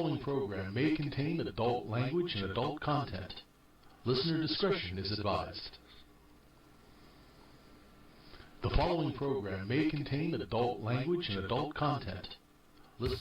following program may contain adult language and adult content. Listener discretion is advised. The following program may contain adult language and adult content. Listen.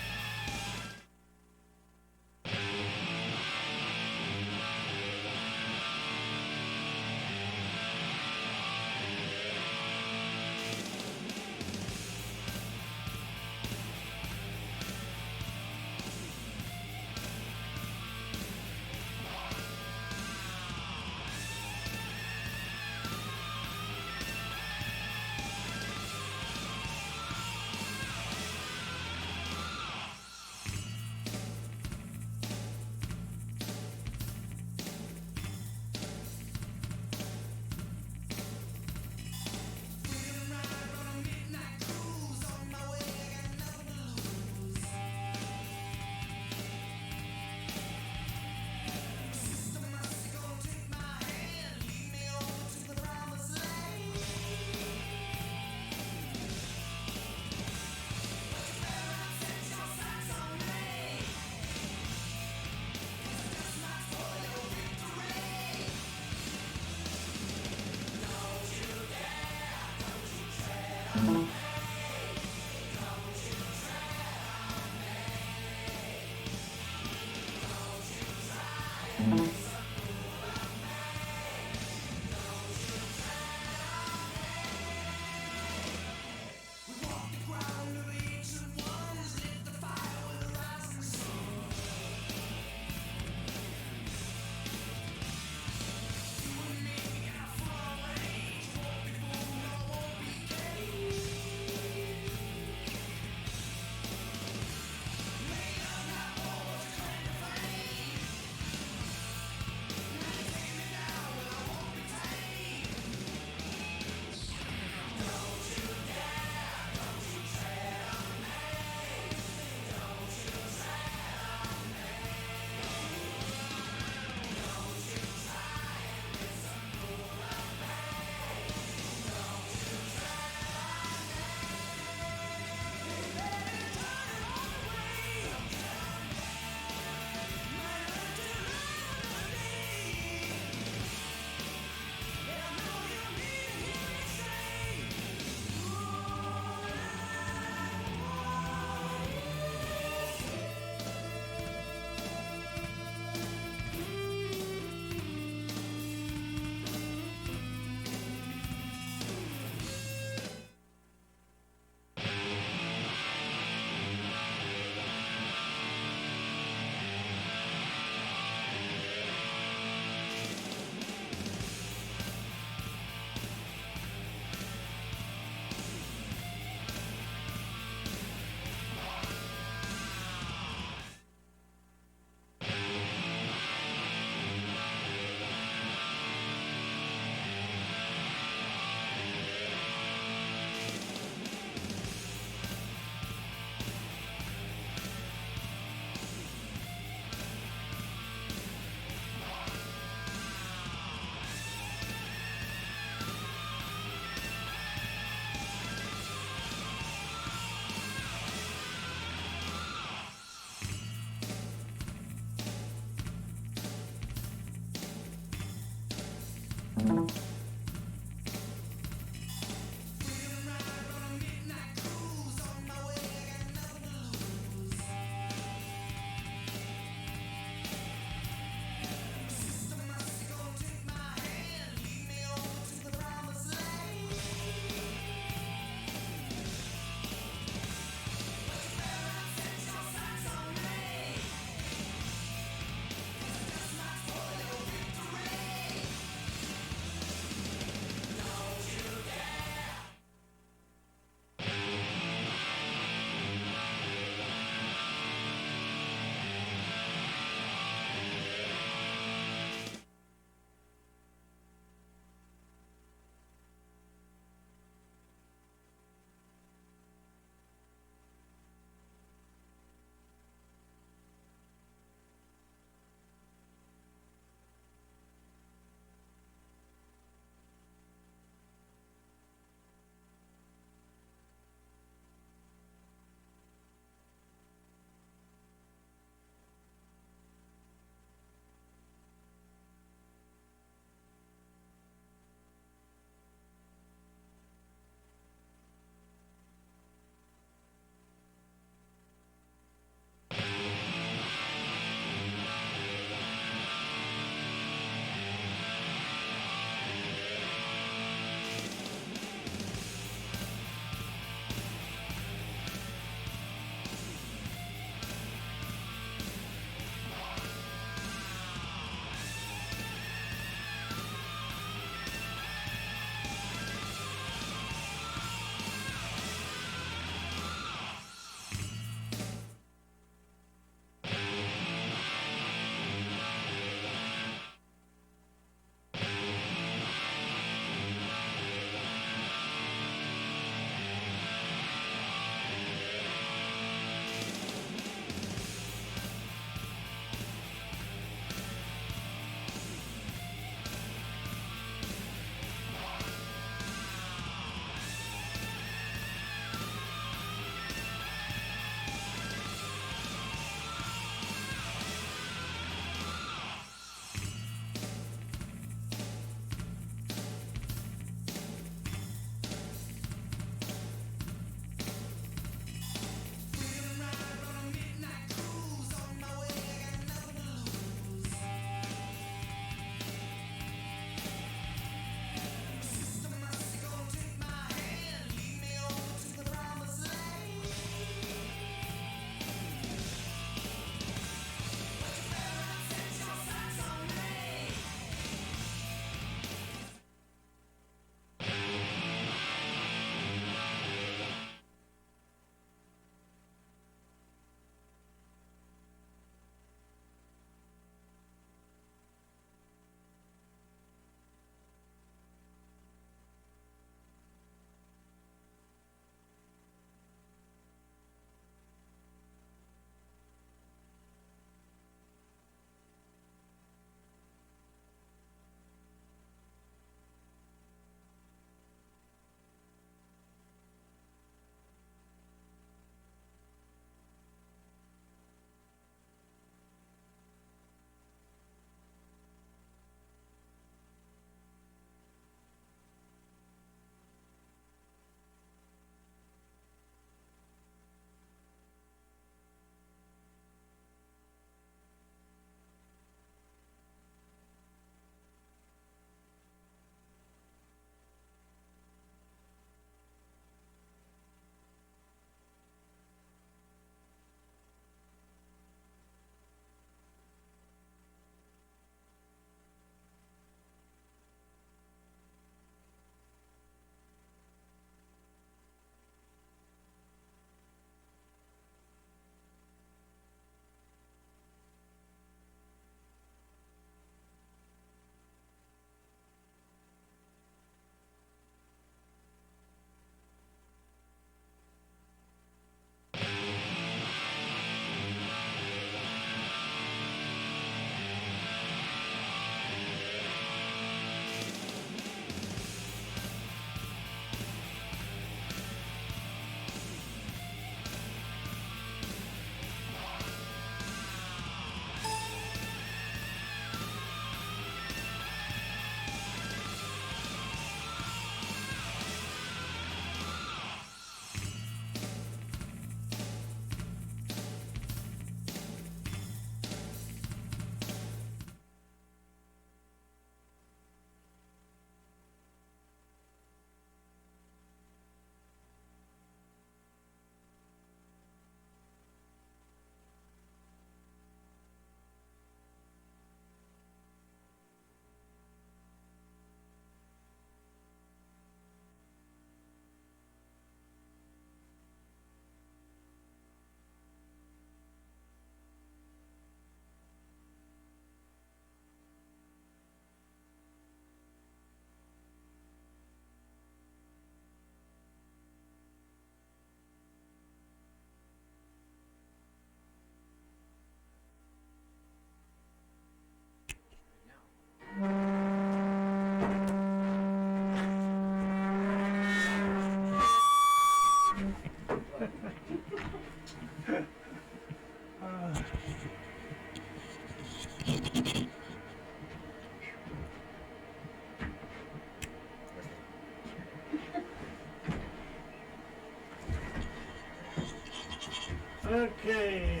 Okay,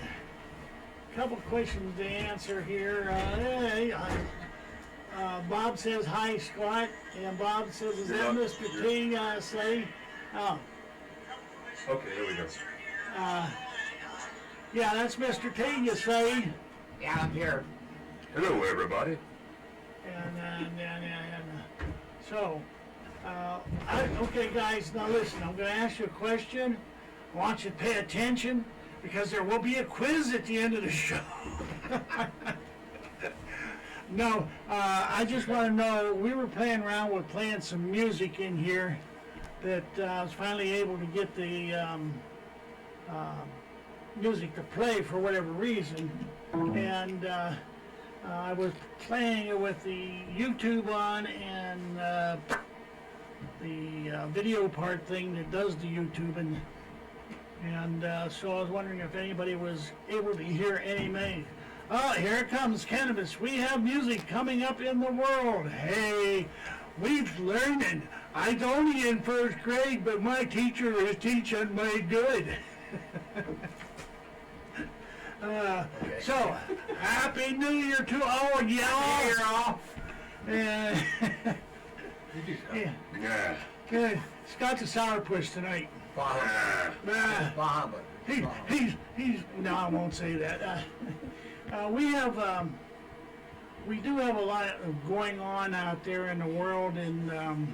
couple questions to answer here. Bob says, hi, Scott. And Bob says, is that Mr. T? Say, oh. Okay, there we go. Yeah, that's Mr. T, you say. Yeah, I'm here. Hello, everybody. Okay, guys, now listen, I'm going to ask you a question. I want you to pay attention because there will be a quiz at the end of the show. No, I just want to know, we were playing around with playing some music in here that I was finally able to get the music to play for whatever reason. And I was playing it with the YouTube on and the video part thing that does the YouTube, and so I was wondering if anybody was able to hear any music. Oh, here comes cannabis. We have music coming up in the world. Hey, we've learning. I was only in first grade, but my teacher is teaching me good. So, Happy New Year to all y'all. Yeah. Yeah. Scott's a sourpuss tonight. Bob. He's. No, I won't say that. We do have a lot going on out there in the world, and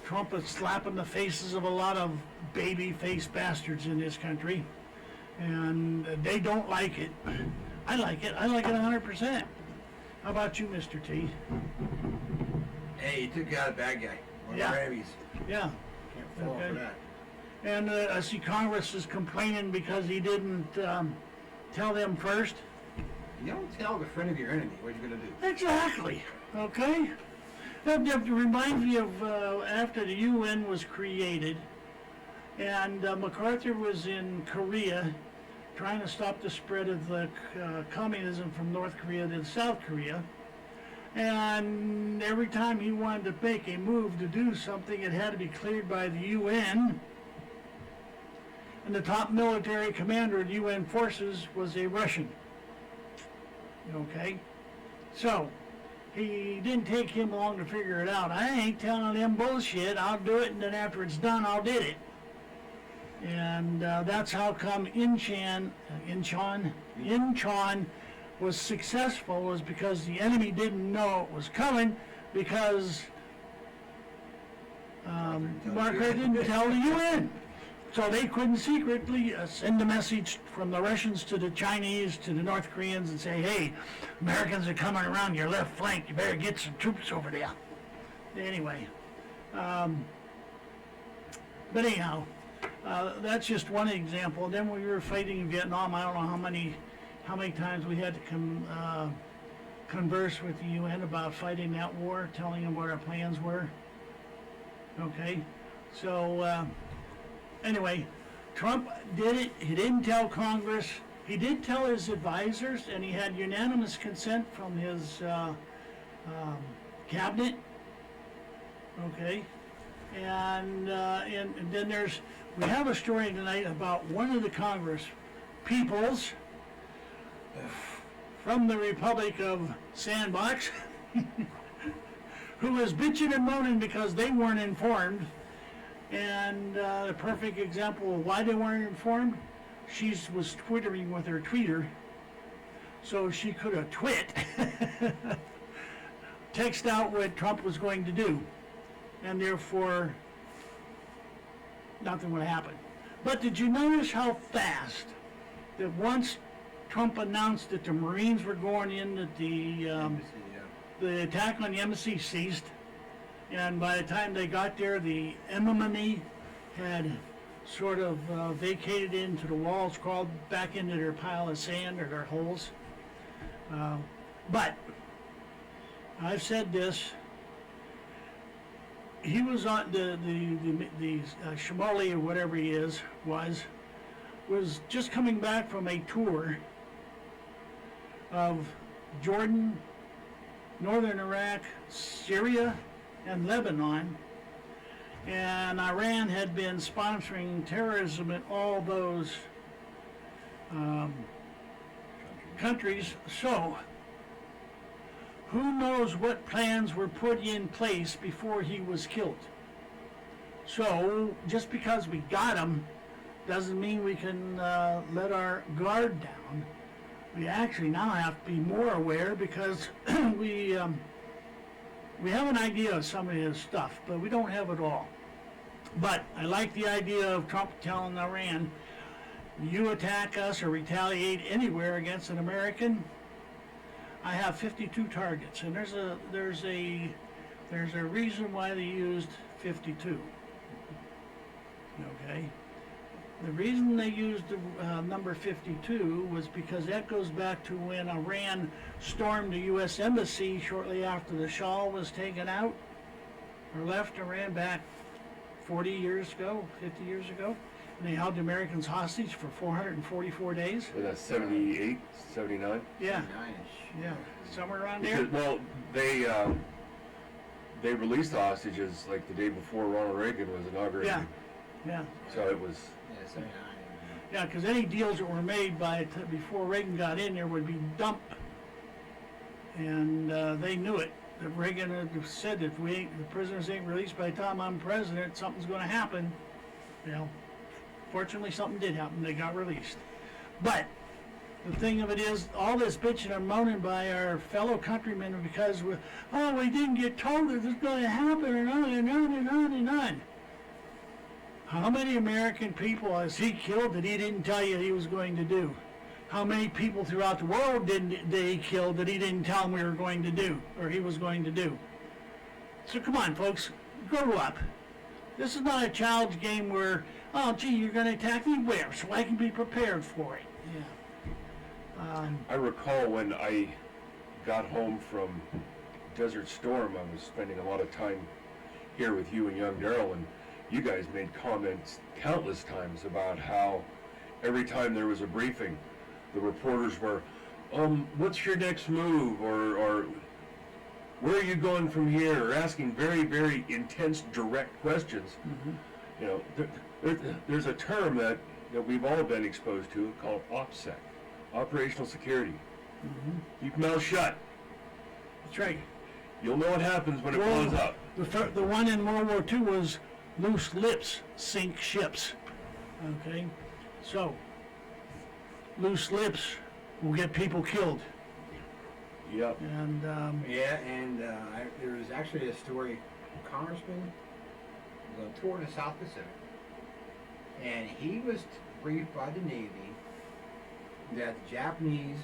Trump is slapping the faces of a lot of baby-faced bastards in this country, and they don't like it. I like it. I like it 100%. How about you, Mr. T? Hey, you took out a bad guy. One of the Grammys. Yeah. Can't fall for that. And I see Congress is complaining because he didn't tell them first. You don't tell the friend of your enemy what you're going to do. Exactly. Okay. That reminds me of after the UN was created, and MacArthur was in Korea trying to stop the spread of the communism from North Korea to South Korea. And every time he wanted to make a move to do something, it had to be cleared by the UN. And the top military commander of the UN forces was a Russian. Okay? So, he didn't take him long to figure it out. I ain't telling him bullshit. I'll do it, and then after it's done, I'll did it. And that's how come Incheon was successful, was because the enemy didn't know it was coming, because Margaret didn't tell the UN. So they couldn't secretly send a message from the Russians to the Chinese, to the North Koreans, and say, hey, Americans are coming around your left flank, you better get some troops over there. Anyway, but anyhow, that's just one example. Then when we were fighting in Vietnam, I don't know how many times we had to converse with the UN about fighting that war, telling them what our plans were. Okay, so anyway, Trump did it. He didn't tell Congress. He did tell his advisors, and he had unanimous consent from his cabinet. Okay, and then we have a story tonight about one of the Congress peoples from the Republic of Sandbox who was bitching and moaning because they weren't informed. And the perfect example of why they weren't informed, she was twittering with her tweeter, so she could have text out what Trump was going to do, and therefore nothing would happen. But did you notice how fast that once Trump announced that the Marines were going in, that the attack on the embassy ceased, and by the time they got there, the enemy had sort of vacated into the walls, crawled back into their pile of sand or their holes. But I've said this. He was on the Shimoli, or whatever he was just coming back from a tour of Jordan, northern Iraq, Syria, and Lebanon, and Iran had been sponsoring terrorism in all those countries. So, who knows what plans were put in place before he was killed? So, just because we got him doesn't mean we can let our guard down. We actually now have to be more aware because we have an idea of some of his stuff, but we don't have it all. But I like the idea of Trump telling Iran, you attack us or retaliate anywhere against an American, I have 52 targets, and there's a reason why they used 52. Okay, the reason they used the number 52 was because that goes back to when Iran stormed the U.S. Embassy shortly after the Shah was taken out or left Iran back 40 years ago, 50 years ago. And they held the Americans hostage for 444 days. Was that 78, 79? Yeah, 9-ish. yeah, somewhere around there. Because, well, they released the hostages like the day before Ronald Reagan was inaugurated. Yeah, yeah, So it was, Yeah, 79. yeah. Because any deals that were made before Reagan got in there would be dumped, and they knew it. That Reagan had said if the prisoners ain't released by the time I'm president, something's going to happen. You know. Fortunately, something did happen. They got released. But the thing of it is, all this bitching and moaning by our fellow countrymen because we didn't get told that this is going to happen, and on and on and on and on. How many American people has he killed that he didn't tell you he was going to do? How many people throughout the world did he kill that he didn't tell them we were going to do, or he was going to do? So come on, folks, grow up. This is not a child's game where, oh, gee, you're going to attack me where? So I can be prepared for it. Yeah. I recall when I got home from Desert Storm, I was spending a lot of time here with you and young Daryl, and you guys made comments countless times about how every time there was a briefing, the reporters were, what's your next move? Or where are you going from here? Or asking very, very intense, direct questions. Mm-hmm. You know, there's a term that we've all been exposed to called OPSEC, operational security. Mm-hmm. Keep your mouth shut. That's right. You'll know what happens when it blows up. The one in World War II was loose lips sink ships. Okay? So, loose lips will get people killed. Yep. And, Yeah, and there was actually a story, a congressman was on tour in the South Pacific, and he was briefed by the Navy that the Japanese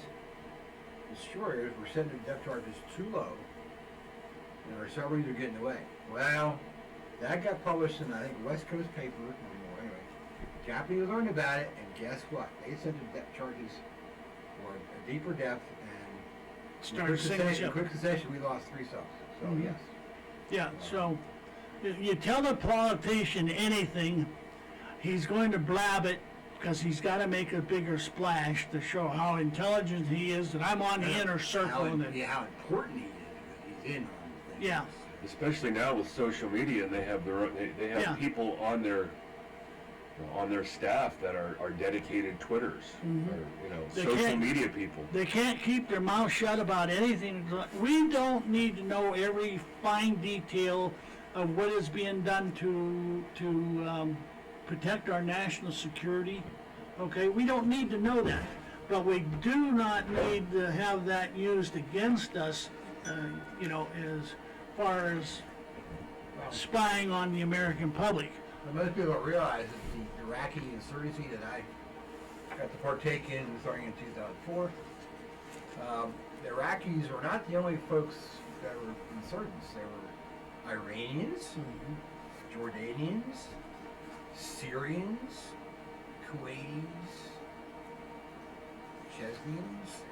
destroyers were setting their depth charges too low, and our submarines were getting away. Well, that got published in, I think, West Coast paper, or more, anyway. Japanese learned about it, and guess what? They sent their depth charges for a deeper depth, started sinking in ship. quick succession, we lost 3 subs. So, Mhm. yes. Yeah, so you tell a politician anything, he's going to blab it because he's got to make a bigger splash to show how intelligent he is, that I'm on the inner circle. How, And that, how important he is, because he's in on things. Yeah. Especially now with social media, and they have their own, they have Yeah. people on their staff that are dedicated Twitters, Mhm. or, They social can't- media people. They can't keep their mouth shut about anything. We don't need to know every fine detail of what is being done to protect our national security. Okay, we don't need to know that, but we do not need to have that used against us. As far as spying on the American public. But most people don't realize that the Iraqi insurgency that I got to partake in starting in 2004, the Iraqis were not the only folks that were insurgents. There were Iranians, Jordanians, Syrians, Kuwaitis, Chesnians.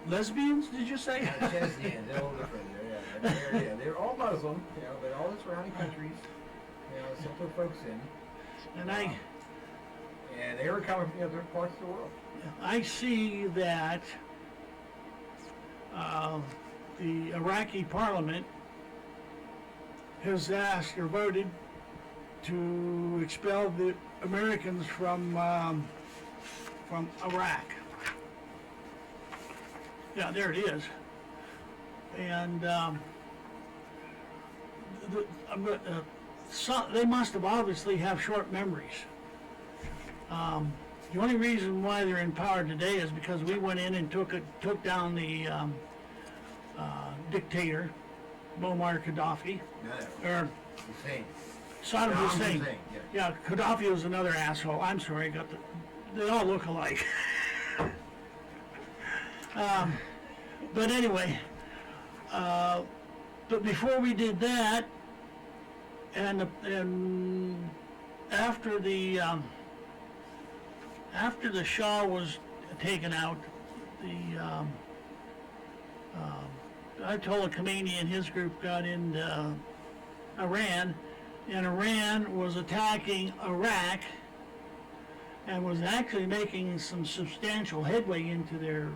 Lesbians, did you say? Chesnians, they're all different. They're all Muslim, but all the surrounding countries, sent their folks in. And And they were coming from different parts of the world. I see that the Iraqi parliament has asked or voted to expel the Americans from from Iraq. Yeah, there it is. And they must have obviously have short memories. The only reason why they're in power today is because we went in and took down the dictator, Muammar Gaddafi, or Hussein. Saddam Hussein. Hussein, Yeah, Gaddafi was another asshole. I'm sorry, they all look alike. But anyway, but before we did that, and after the Shah was taken out, Ayatollah Khomeini and his group got into Iran, and Iran was attacking Iraq and was actually making some substantial headway into their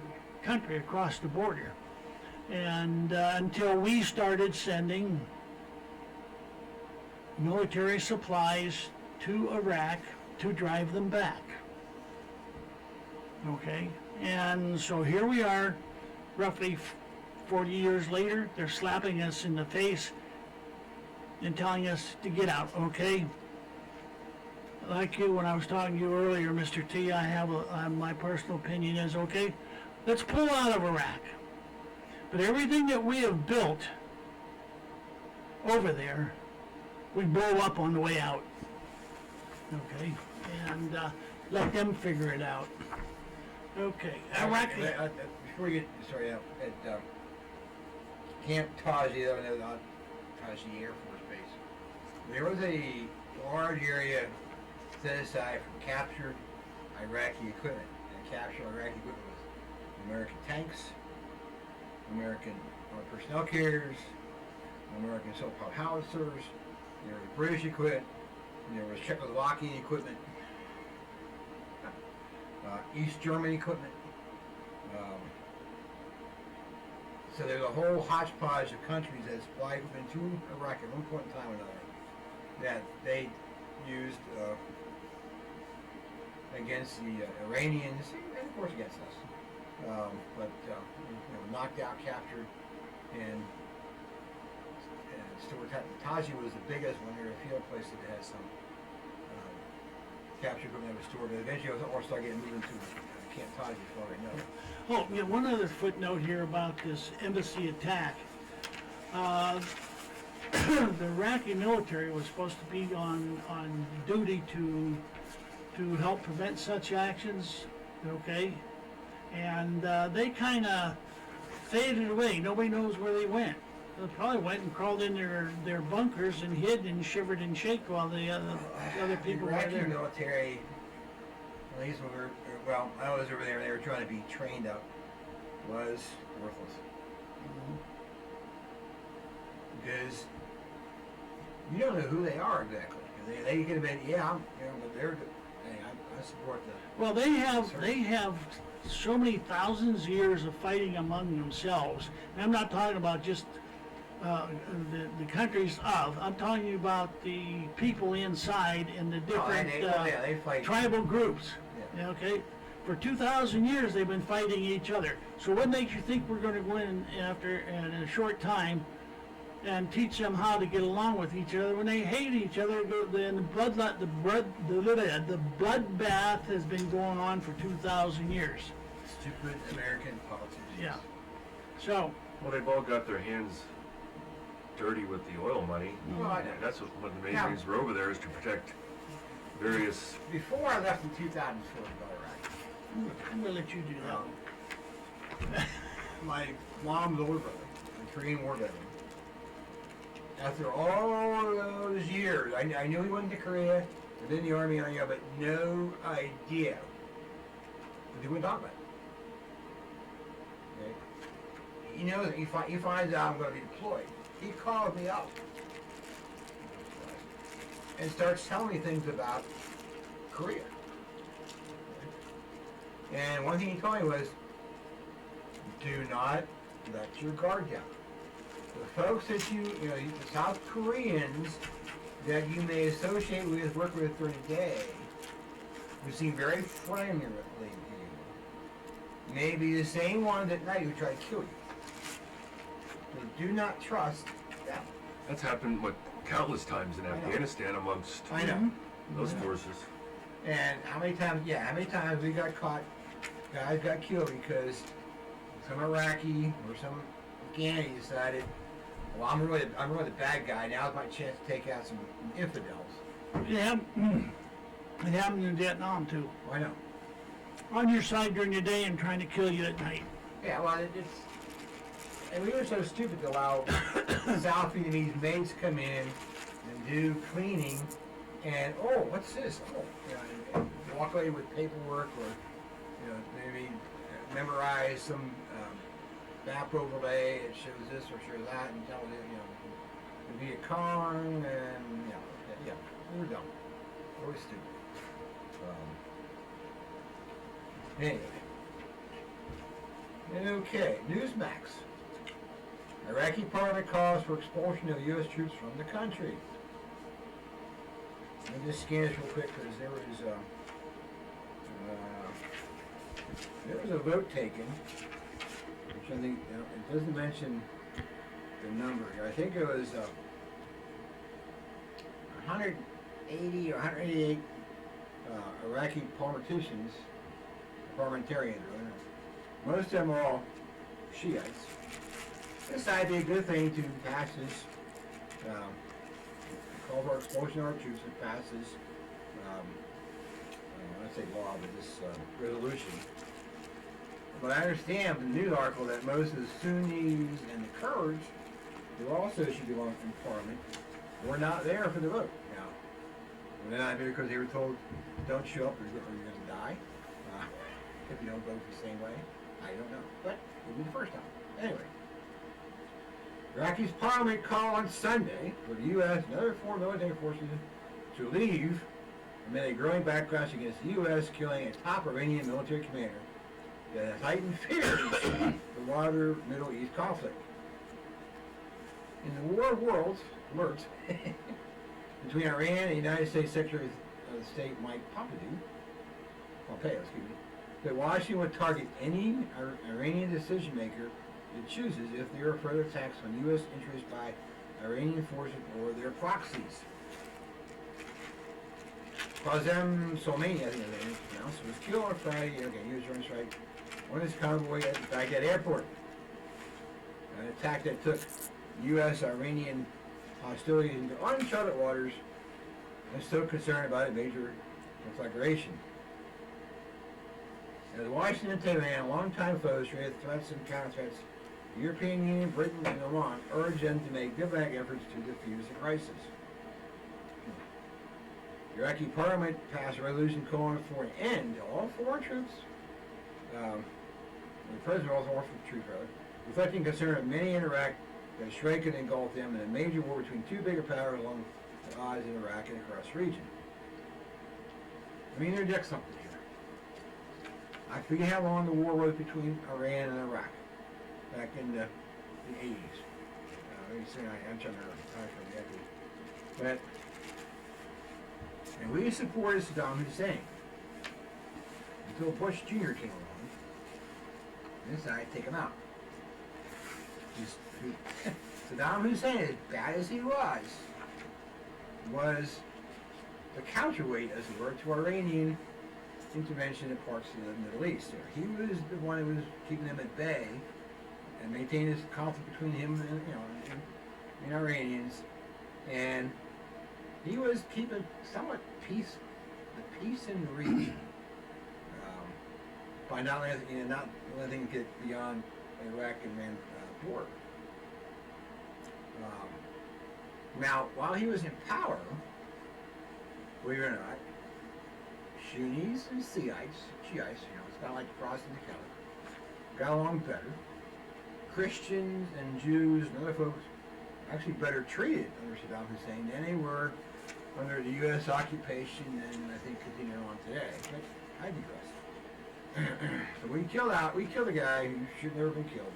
country across the border. And until we started sending military supplies to Iraq to drive them back. Okay? And so here we are, roughly 40 years later, they're slapping us in the face and telling us to get out, okay? Like you, when I was talking to you earlier, Mr. T, my personal opinion is, okay, let's pull out of Iraq. But everything that we have built over there, we blow up on the way out. Okay? And let them figure it out. Okay. Iraq. Before we get started out, at Camp Taji, Taji Air Force Base, there was a large area set aside for captured Iraqi equipment. And captured Iraqi equipment was American tanks, American personnel carriers, American self-propelled howitzers, there was British equipment, there was Czechoslovakian equipment, East German equipment. So there's a whole hodgepodge of countries that supplied equipment to Iraq at one point in time or another that they used against the Iranians and of course against us. But knocked out, captured, and stored. Taji was the biggest one. There, a field place that has some captured equipment that was stored. But eventually, it was started getting moved into Camp Taji, as far as I know. Oh, yeah, one other footnote here about this embassy attack. The Iraqi military was supposed to be on duty to help prevent such actions, okay? And they kind of faded away. Nobody knows where they went. They probably went and crawled in their bunkers and hid and shivered and shook while the other people were Iraqi there. military, at least when I was over there and they were trying to be trained up, was worthless. Because you don't know who they are exactly. They could have been, but they're good. Hey, I support that. Well, they have so many thousands of years of fighting among themselves. And I'm not talking about just the countries of. I'm talking about the people inside and the different they fight. tribal groups. Yeah. Okay, for 2,000 years they've been fighting each other. So what makes you think we're going to go in in a short time and teach them how to get along with each other when they hate each other? Then the bloodbath has been going on for 2,000 years. Stupid American politicians. Yeah. So. Well, they've all got their hands dirty with the oil money. Well, I know. That's one of the main reasons we're over there, is to protect various. Before I left in 2004 to go to Iraq, I'm going to let you do that. my mom's older brother, a Korean War veteran, after all those years, I knew he went to Korea, was in the Army, but no idea what he went talk about. Okay? He knows, he finds out I'm going to be deployed. He calls me up and starts telling me things about Korea. And one thing he told me was, do not let your guard down. The folks that the South Koreans that you may associate with, work with during the day, who seem very friendly to you may be the same ones at night who try to kill you. So do not trust them. That's happened, countless times in I know. Afghanistan amongst I know. those forces. And how many times we got caught, guys got killed because some Iraqi or some Afghani decided, well, I'm really the bad guy. Now's my chance to take out some infidels. Yeah, it happened in Vietnam too. Why not? On your side during the day and trying to kill you at night. Yeah, well, it's, and we were so stupid to allow South Vietnamese maids come in and do cleaning, and oh, what's this? Oh, you know, and walk away with paperwork, or you know, maybe memorize some map overlay. It shows this or shows that, and tell it, you know, the Viet Cong, and yeah, we were dumb, always stupid. Anyway. Okay, Newsmax. Iraqi parliament calls for expulsion of U.S. troops from the country. Let me just scan this real quick because there was a vote taken, which I think, it doesn't mention the number here. I think it was 180 or 188 Iraqi parliamentarians, most of them are all Shiites, decided it'd be a good thing to pass this, call for expulsion of our troops, and pass this, I'd say law, but this resolution. But I understand from the news article that most of the Sunnis and the Kurds, who also should belong in parliament, were not there for the vote. Now, they're not there because they were told, don't show up or you're going to die. If you don't vote the same way. I don't know. But it will be the first time. Anyway. Iraqi's parliament called on Sunday for the U.S. and other foreign military forces to leave amid a growing backlash against the U.S. killing a top Iranian military commander that has heightened fears for the wider Middle East conflict. In the war of worlds, words, between Iran and the United States Secretary of State Mike Pompeo, that Washington would target any Iranian decision maker it chooses if there are further attacks on U.S. interests by Iranian forces or their proxies. Qasem Soleimani, I think his name is pronounced, was killed on Friday. Okay, he was on strike on his convoy at the Baghdad airport. An attack that took U.S.-Iranian hostilities into uncharted waters and still concerned about a major conflagration. As Washington and Tehran, longtime foes, traded threats and counter-threats, the European Union, Britain, and Oman urged them to make diplomatic efforts to defuse the crisis. The Iraqi parliament passed a resolution calling for an end to all foreign troops, the president also offered troops, reflecting concern of many in Iraq that strike could engulf them in a major war between two bigger powers along the odds in Iraq and across the region. Let me interject something here. I forget how long the war was between Iran and Iraq back in the 80s. I'm trying to forget. But, and we supported Saddam Hussein until Bush Jr. came along and decided to take him out. Saddam Hussein, as bad as he was the counterweight, as it were, to Iranian intervention in parts of the Middle East. He was the one who was keeping them at bay and maintaining this conflict between him and Iranians, and he was keeping somewhat the peace in the region by not letting things get beyond Iraq and Iran border. Now, while he was in power, believe it or not, Sunnis and Shiites, it's kind of like crossing the Celtic, got along better. Christians and Jews and other folks actually better treated under Saddam Hussein than they were under the U.S. occupation and I think continuing on today. But I digress. So we killed a guy who should never have been killed.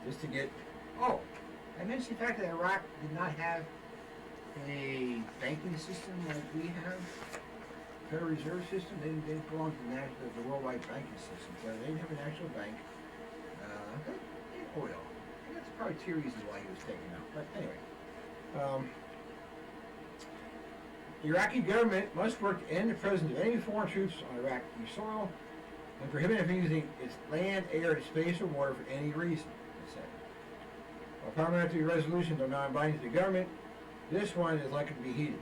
Just to get, I mentioned the fact that Iraq did not have a banking system like we have. Federal Reserve System. They didn't belong to the worldwide banking system. So they didn't have an actual bank. Oil. And that's probably two reasons why he was taken out. But anyway. The Iraqi government must work to end the presence of any foreign troops on Iraqi soil and prohibit it from using its land, air, space, or water for any reason, it said. While parliamentary resolutions are non-binding to the government, this one is likely to be heeded.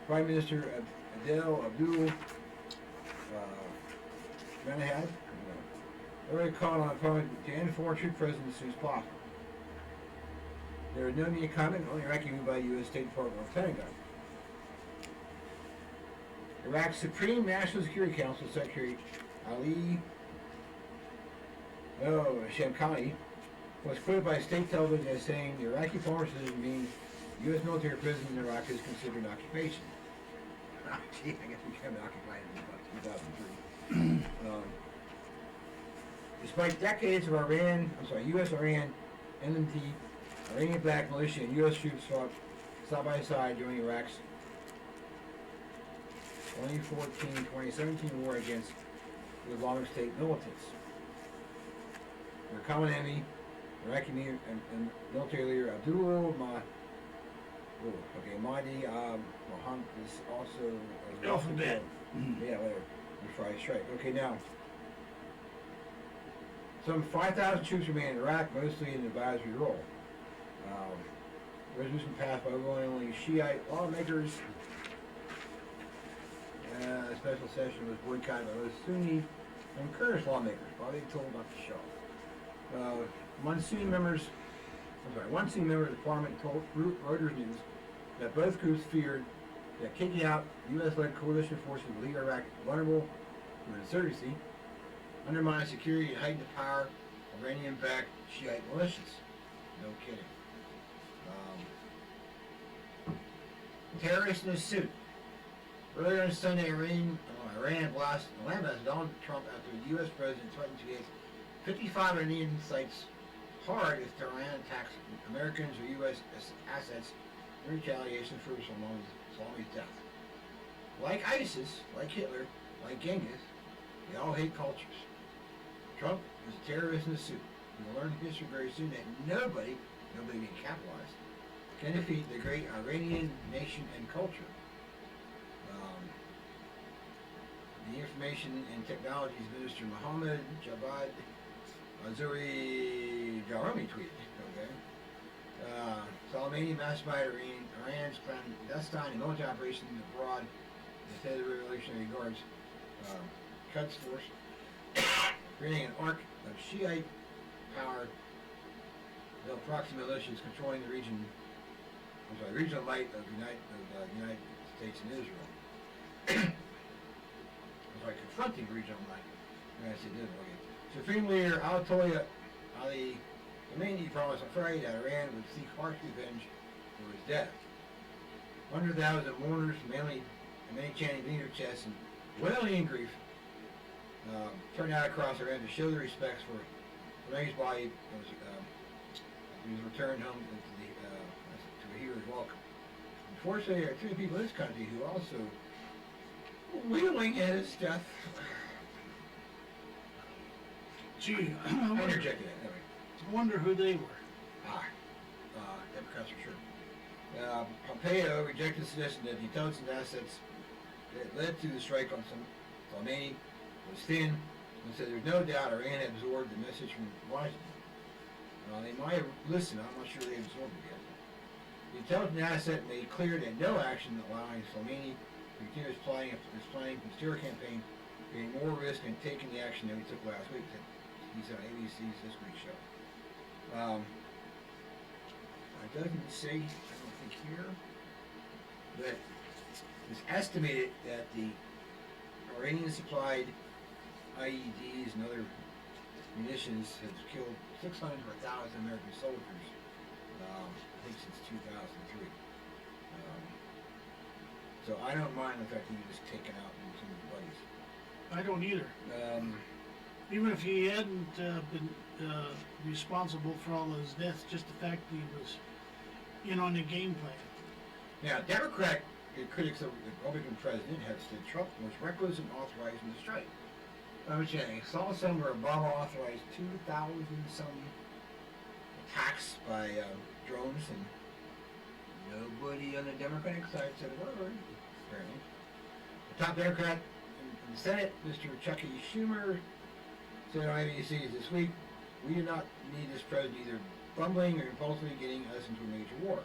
Prime Minister Adel Abdul Benahad already called on Parliament to end foreign troop presence as soon as possible. There is no immediate comment, only Iraqi moved by the U.S. State Department or Pentagon. Iraq's Supreme National Security Council Secretary Ali Shamkhani was quoted by state television as saying the Iraqi foreign decision means U.S. military prison in Iraq is considered an occupation. Gee, I guess we became occupied in about 2003. Despite decades of U.S.-Iran enmity, Iranian-backed militia and U.S. troops fought side by side during Iraq's 2014-2017 war against the Islamic State militants. Their common enemy, Iraqi military leader Abdul Mahdi Mohammed is also Alphabet. Yeah, whatever. Friday strike. Okay, now. Some 5,000 troops remain in Iraq, mostly in an advisory role. Resolution passed by overwhelmingly Shiite lawmakers. A special session was boycotted by both Sunni and Kurdish lawmakers, while they told not to show. One Sunni member of the parliament told Reuters News that both groups feared that kicking out U.S.-led coalition forces would leave Iraq vulnerable to insurgency, undermine security, and heighten the power of Iranian-backed Shiite militias. No kidding. Terrorists in a suit. Earlier on Sunday, Iran blasted Donald Trump after the U.S. president threatened to hit 55 Iranian sites hard if Tehran attacks Americans or U.S. assets in retaliation for Salami's death. Like ISIS, like Hitler, like Genghis, they all hate cultures. Trump is a terrorist in a suit. We will learn in history very soon that nobody being capitalized, can defeat the great Iranian nation and culture. The Information and Technologies Minister Mohammed Javad Azuri Jarami tweeted, Soleimani mastermind Iran's clandestine and military operation abroad, the head of the Revolutionary Guards Quds Force, creating an arc of Shiite power, the proxy militias controlling the regional light of the United States and Israel. Confronting regional might. Supreme Leader Ayatollah Ali Khamenei promised on Friday that Iran would seek harsh revenge for his death. 100,000 mourners, many chanting beneath their chests and wailing in grief, turned out across Iran to show their respects for Khamenei's body. He was returned home to a hero's welcome. Unfortunately, there are 3 people in this country who also wheeling at his death. Gee, I interjected that, anyway. I wonder who they were. Democrats for sure. Pompeo rejected the suggestion that the intelligence assets that led to the strike on Soleimani was thin, and said there's no doubt Iran had absorbed the message from Washington. They might have listened, I'm not sure they absorbed it yet. The intelligence asset made clear that no action allowing Soleimani to continue his planning his terror campaign being more risk in taking the action that we took last week. He's on ABC's This Week show. It doesn't say, I don't think here, that it's estimated that the Iranian-supplied IEDs and other munitions have killed 600 to 1,000 American soldiers, I think since 2003. So I don't mind the fact that he was taken out in some of the buddies. I don't either. Even if he hadn't been responsible for all those deaths, just the fact that he was in on the game plan. Now, Democrat the critics of the Republican president have said Trump was reckless in authorizing the strike. Which I saw somewhere Obama authorized 2,000 some attacks by drones, and nobody on the Democratic side said a word, apparently. The top Democrat in the Senate, Mr. Chucky Schumer, said on ABC this week, "We do not need this president either fumbling or impulsively getting us into a major war."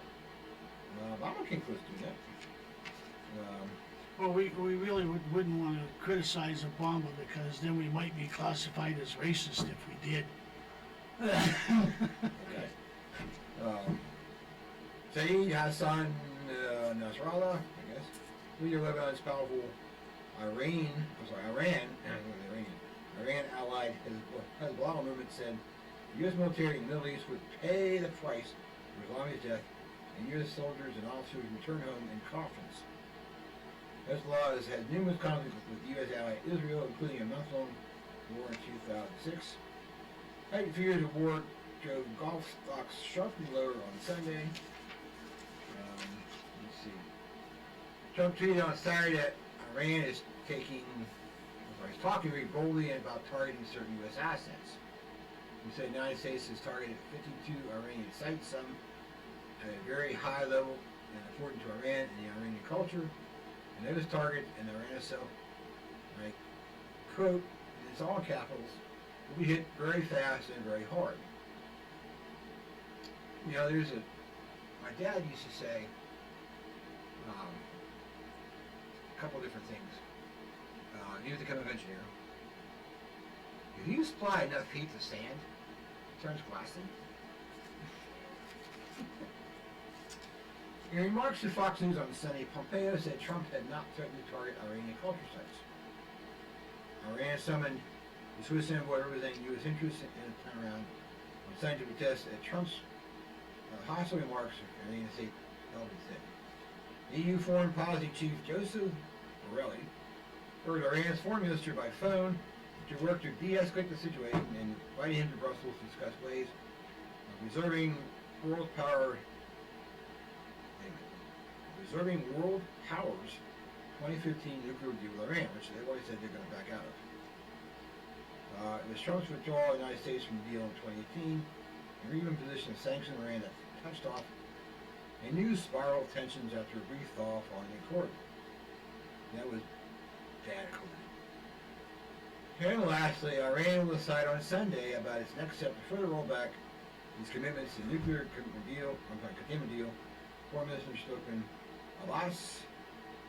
Obama came close to that. Well, we really wouldn't want to criticize Obama because then we might be classified as racist if we did. Okay. Saeed Hassan Nasrallah, I guess, leader of Lebanon's powerful Iran allied Hezbollah movement, said the U.S. military in the Middle East would pay the price for Islami's death, and U.S. soldiers and officers return home in coffins. Hezbollah has had numerous conflicts with U.S. ally Israel, including a month-long war in 2006. Heightened fears of war drove golf stocks sharply lower on Sunday. Let's see. Trump tweeted on Saturday that Iran is talking very boldly about targeting certain U.S. assets. He said the United States has targeted 52 Iranian sites, some at a very high level and important to Iran and the Iranian culture. And those targets in Iran, so, I quote, and it's all capitals, will be hit very fast and very hard. You know, my dad used to say a couple different things. He was a chemical engineer. If you supply enough heat to sand, it turns glassy. In remarks to Fox News on Sunday, Pompeo said Trump had not threatened to target Iranian culture sites. Iran summoned the Swiss envoy representing U.S. interests in a turnaround on Sunday to protest at Trump's hostile remarks of Iranian state held in said. EU Foreign Policy Chief Joseph Borrell urged Iran's foreign minister by phone to work to de-escalate the situation and invited him to Brussels to discuss ways of reserving world powers 2015 nuclear deal with Iran, which they've always said they're going to back out of. It was Trump's withdrawal of the United States from the deal in 2018, and even position of sanctions on Iran that touched off a new spiral of tensions after a brief thaw following the accord. That was bad accord. And lastly, Iran will decide on Sunday about its next step to further roll back its commitments to the nuclear containment deal. Foreign Minister spokesman Abbas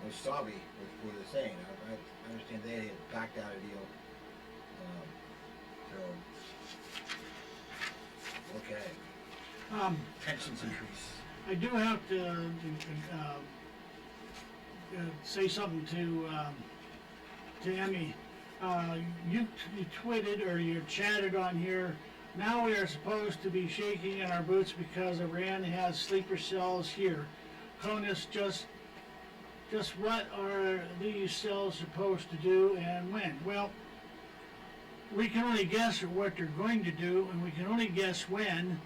Mousavi was saying. I understand they had backed out a deal. Okay. Tensions increase. I do have to say something to Emmy. You tweeted or you chatted on here. Now we are supposed to be shaking in our boots because Iran has sleeper cells here. CONUS, just what are these cells supposed to do and when? Well, we can only guess what they're going to do, and we can only guess when,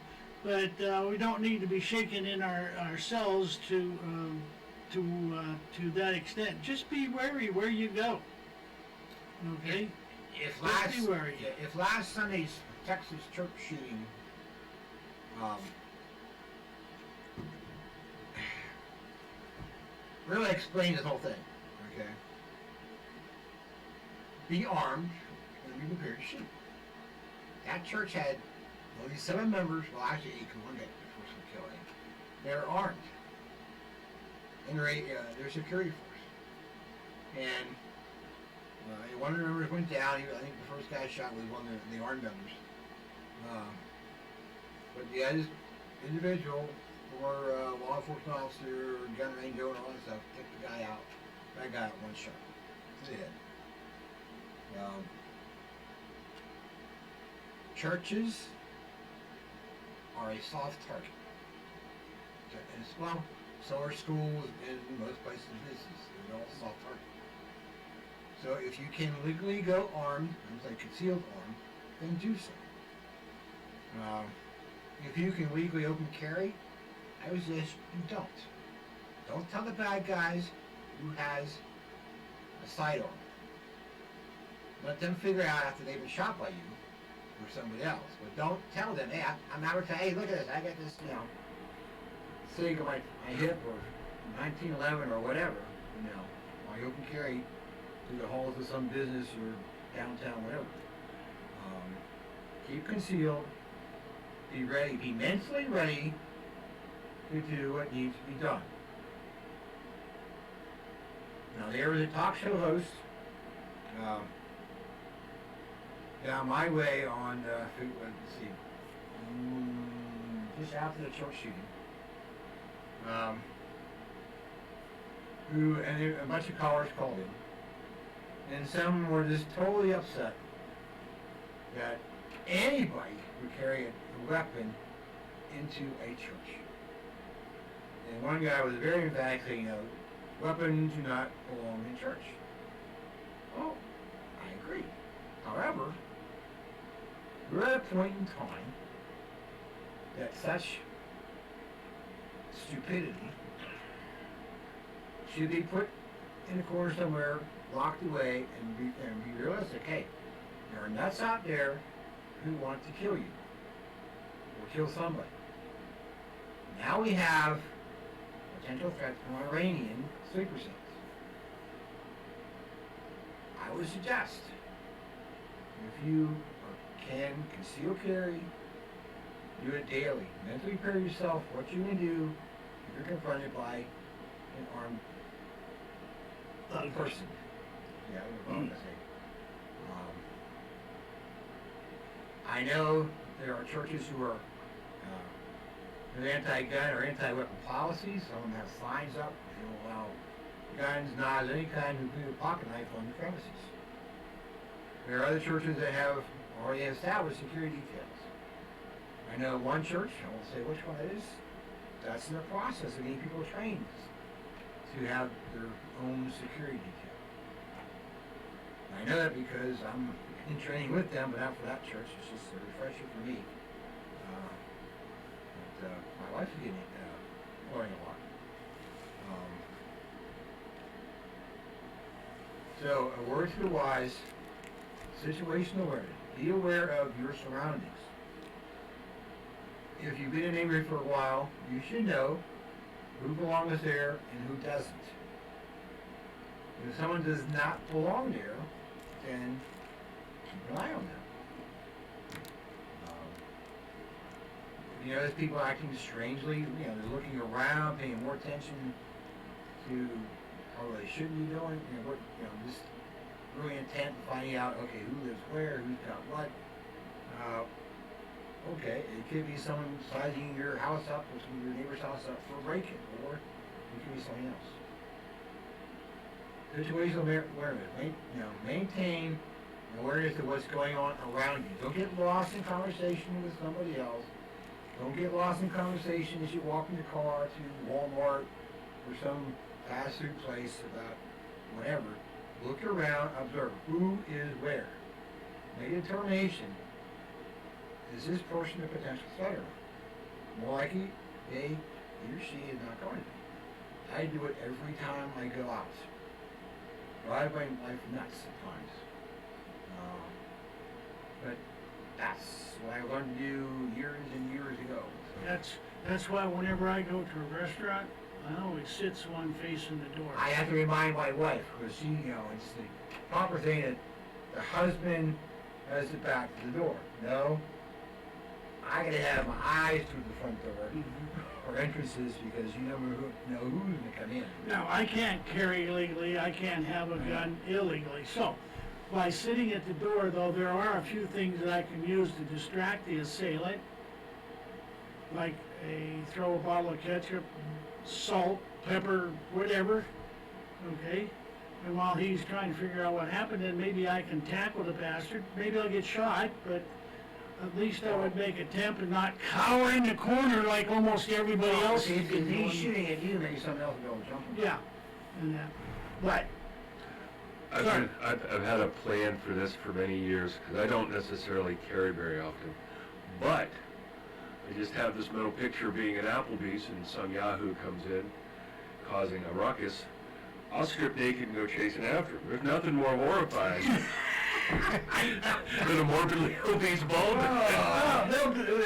but we don't need to be shaken in our cells to that extent. Just be wary where you go. Okay? Just be wary. If last Sunday's Texas church shooting really explains the whole thing, okay? Be armed and be prepared to shoot. That church had only 7 members, well actually 8 because one got the first one killed. They're armed. And they're security force. And one of the members went down. I think the first guy shot was one of the armed members. But yeah, this individual, or law enforcement officer, gun range owner, all that stuff, took the guy out. That guy got one shot to the head. Churches are a soft target. And well, so are schools and most places in business. They're all soft targets. So if you can legally go armed, I'm saying concealed armed, then do so. If you can legally open carry, I would suggest you don't. Don't tell the bad guys who has a sight on them. Let them figure out after they've been shot by you or somebody else. But don't tell them, hey, I'm advertising, hey, look at this, I got this, SIG on my hip or 1911 or whatever, my open carry through the halls of some business or downtown, whatever. Keep concealed, be ready, be mentally ready to do what needs to be done. Now there was a talk show host down my way on, let's see, just after the church shooting, and a bunch of callers called in, and some were just totally upset that anybody would carry a weapon into a church. And one guy was very emphatic saying, weapons do not belong in church. Well, I agree. However, we're at a point in time that such stupidity should be put in a corner somewhere, locked away, and be realistic. Hey, there are nuts out there who want to kill you or kill somebody. Now we have potential threat from Iranian sleeper cells. I would suggest if you can conceal carry, do it daily. Mentally prepare yourself what you're going to do if you're confronted by an armed person. Yeah, I was going to say. I know there are churches who are with anti-gun or anti-weapon policies. Some of them have signs up. They don't allow guns, knives, any kind of including a pocket knife on the premises. There are other churches that have already established security details. I know one church, I won't say which one it is, that's in the process of getting people trained to have their own security detail. I know that because I'm in training with them, but not for that church. It's just a refresher for me. My wife is getting learning a lot. So, a word to the wise, situational awareness. Be aware of your surroundings. If you've been in a neighborhood for a while, you should know who belongs there and who doesn't. If someone does not belong there, then keep an eye on them. There's people acting strangely, they're looking around, paying more attention to what they shouldn't be doing, just really intent on finding out, okay, who lives where, who's got what. Okay, it could be someone sizing your house up or your neighbor's house up for a break-in, or it could be something else. Situational awareness. Maintain awareness of what's going on around you. Don't get lost in conversation with somebody else. Don't get lost in conversation as you walk in your car to Walmart or some fast food place about whatever. Look around, observe who is where. Make a determination. Is this person a potential threat or not? More likely, he or she is not going to be. I do it every time I go out. Drive my life nuts sometimes. But that's what I learned to do years and years ago. That's why whenever I go to a restaurant, I always sit one facing the door. I have to remind my wife, because she, it's the proper thing that the husband has the back to the door. No, I gotta have my eyes through the front door or entrances, because you never know who's gonna come in. Now, I can't carry illegally, I can't have a gun illegally. So, by sitting at the door, though, there are a few things that I can use to distract the assailant, like throw a bottle of ketchup, salt, pepper, whatever, okay? And while he's trying to figure out what happened, then maybe I can tackle the bastard. Maybe I'll get shot, but at least I would make attempt and not cower in the corner like almost everybody else. If he's shooting at you, maybe something else will go jump him. Yeah, and but I've had a plan for this for many years, because I don't necessarily carry very often, but I just have this mental picture of being at Applebee's and some yahoo comes in causing a ruckus, I'll strip naked and go chasing after him. There's nothing more horrifying than a morbidly obese bald man.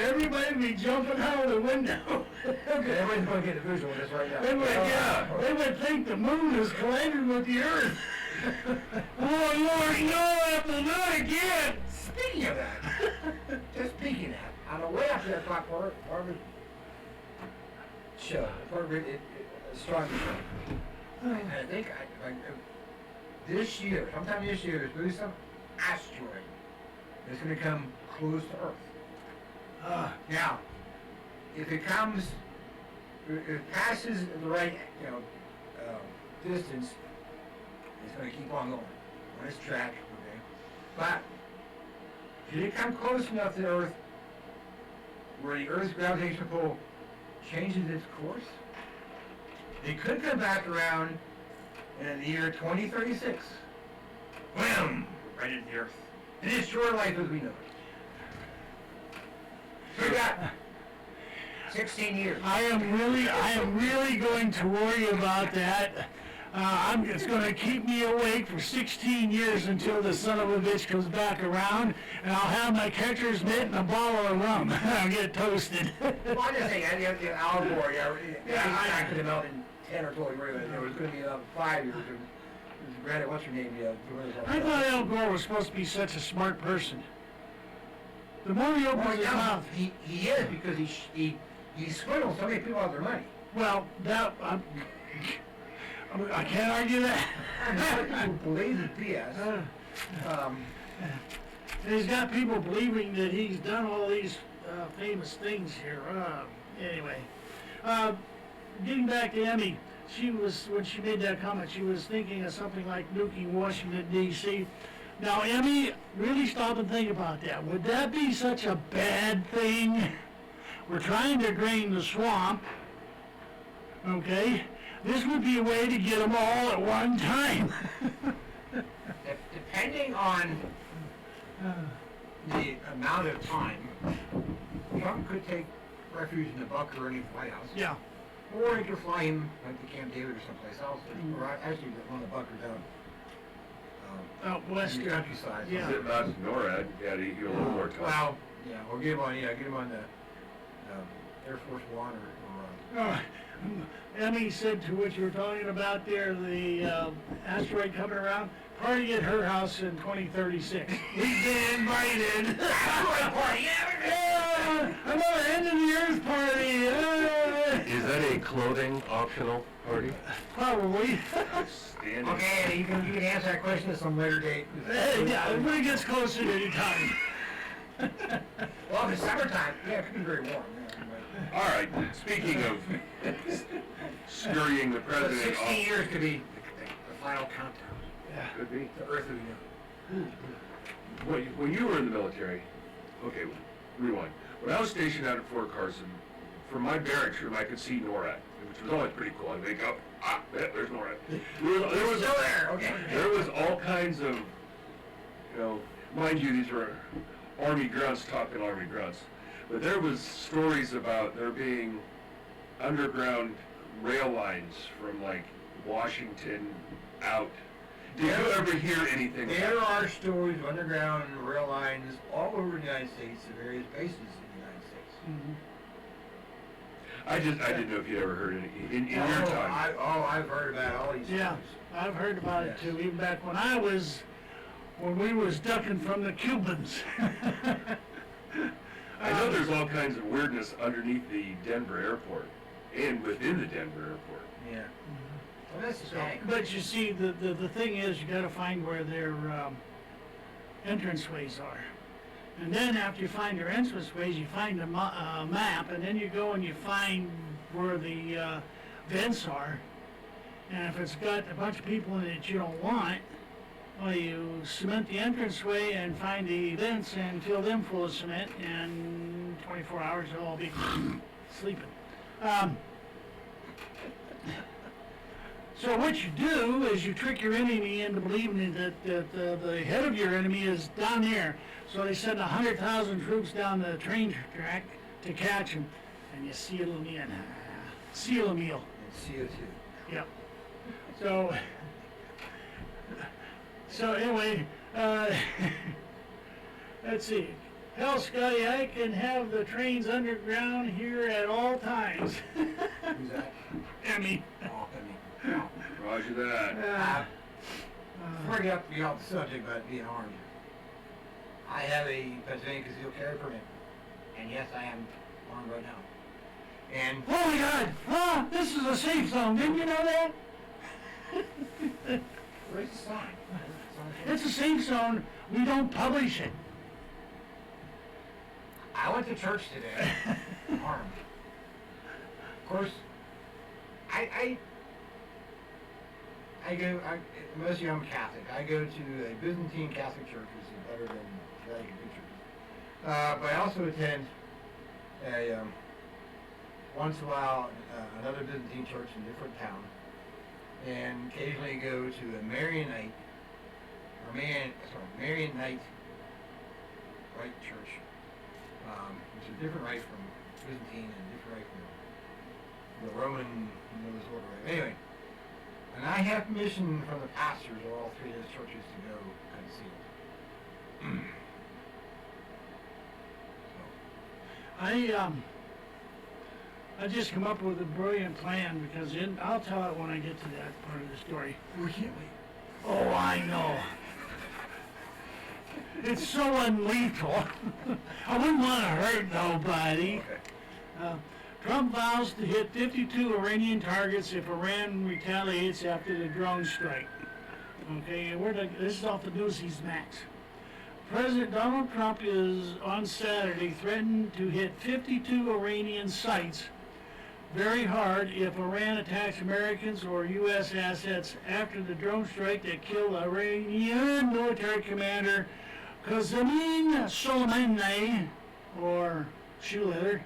Everybody be jumping out of the window. Everybody's going to get a visual of this right now. They would think the moon has collided with the earth. Oh Lord, no, I have to do it again. Speaking of that, just speaking of that, on the way up to that part of show, part of it, astronomy show. And I think this year, sometime this year, there's going to be some asteroid that's going to come close to Earth. Now, if it comes, if it passes the right, distance, it's going to keep on going on its track, okay? But if it come close enough to Earth, where the Earth's gravitational pull changes its course, it could come back around in the year 2036. Wham! Right into the Earth. And destroy life as we know it. So we got 16 years. I am really going to worry about that. It's going to keep me awake for 16 years until the son of a bitch comes back around, and I'll have my catcher's mitt and a bottle of rum. I'll get toasted. Well, I just think, Al Gore, I could have melted in 10 or 12 years. There was going to be 5 years. Granted, what's her name? I thought Al Gore was supposed to be such a smart person. The more he opens his mouth... He is, because he swindles so many people out of their money. Well, I can't argue that. And a lot of people believe the BS. And he's got people believing that he's done all these famous things here. Anyway, getting back to Emmy, when she made that comment, she was thinking of something like nuking Washington, D.C. Now, Emmy, really stop and think about that. Would that be such a bad thing? We're trying to drain the swamp, okay? This would be a way to get them all at one time. Depending on the amount of time, Trump could take refuge in the bunker or in the White House. Yeah. Or he could fly him like to Camp David or someplace else. Or actually one of the bunkers Out west. in the countryside. Yeah. Sitting out in NORAD, you had to eat a little more time. Well, yeah, or get him on the Air Force One or Emmy said to what you were talking about there, the asteroid coming around, party at her house in 2036. We've been invited. asteroid party. Yeah, another end of the earth party. Is that a clothing optional party? Probably. Standing. Okay, you can answer that question at some later date. Yeah, when it gets closer to the time. Well, if it's summertime, yeah, it could be very warm. All right, speaking of scurrying the But president 16 off, years could be the final countdown. could be. The Earth we know. When you were in the military, okay, rewind. When I was stationed out at Fort Carson, from my barracks room I could see NORAD, which was always pretty cool. I'd wake up, there's NORAD. There was Still there, okay. There was all kinds of, mind you, these were Army grunts talking Army grunts, but there was stories about there being underground rail lines from like Washington out. Did you ever hear anything There about are stories of underground rail lines all over the United States, at various bases in the United States. I didn't know if you ever heard any in your time. I've heard about all these Yeah, stories. I've heard about it Yes. too, even back when we was ducking from the Cubans. I know there's all kinds of weirdness underneath the Denver airport and within the Denver airport. Yeah. Well, that's the thing. But you see, the thing is, you gotta find where their entranceways are. And then after you find their entranceways, you find a map, and then you go and you find where the vents are. And if it's got a bunch of people in it that you don't want, well, you cement the entranceway and find the vents and fill them full of cement, and 24 hours they'll all be sleeping. So what you do is you trick your enemy into believing that the head of your enemy is down there. So they send 100,000 troops down the train track to catch him, and you seal them in. Seal a meal. And CO2. Yep. So So anyway, let's see. Hell, Scotty, I can have the trains underground here at all times. Who's that? Emmy. Oh, I mean, Roger that. before I get up to be off the subject about being armed, I have a Pennsylvania concealed carry permit, and yes, I am armed right now. And Oh my God! Ah, this is a safe zone. Didn't you know that? where's the sign? It's a safe zone. We don't publish it. I went to church today, armed. Of course, most of you, I'm Catholic. I go to a Byzantine Catholic church, which is better than Vatican churches. But I also attend a, once in a while, another Byzantine church in a different town. And occasionally go to a Marianite Rite church, which is a different rite from Byzantine and different rite from the Roman order. Anyway, and I have permission from the pastors of all three of those churches to go concealed. I just come up with a brilliant plan because I'll tell it when I get to that part of the story. We can't wait. Oh, I know. It's so unlethal. I wouldn't want to hurt nobody. Okay. Trump vows to hit 52 Iranian targets if Iran retaliates after the drone strike. Okay, this is off the Newsies Max. President Donald Trump is on Saturday threatened to hit 52 Iranian sites very hard if Iran attacks Americans or U.S. assets after the drone strike that killed Iranian military commander Qasem Soleimani, or shoe leather,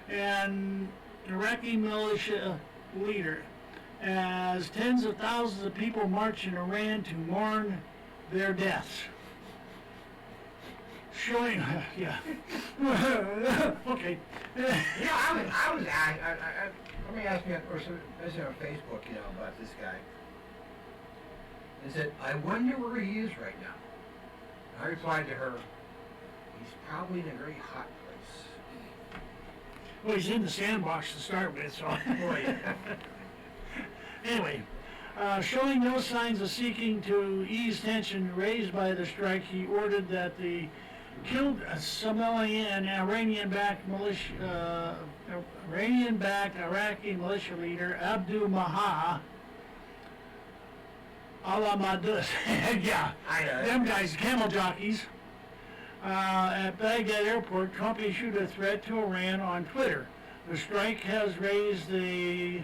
and Iraqi militia leader, as tens of thousands of people march in Iran to mourn their deaths. Showing, yeah. Okay. I was asked, let me ask you, or message on Facebook, about this guy. They said, I wonder where he is right now. I replied to her, he's probably in a very hot place. Well, he's in the sandbox to start with, so. Boy, Anyway, showing no signs of seeking to ease tension raised by the strike, he ordered that the killed Somalian Iranian-backed Iraqi militia leader Abdul Maha Alamadus, yeah, I know. them guys, camel jockeys. At Baghdad airport, Trump issued a threat to Iran on Twitter. The strike has raised the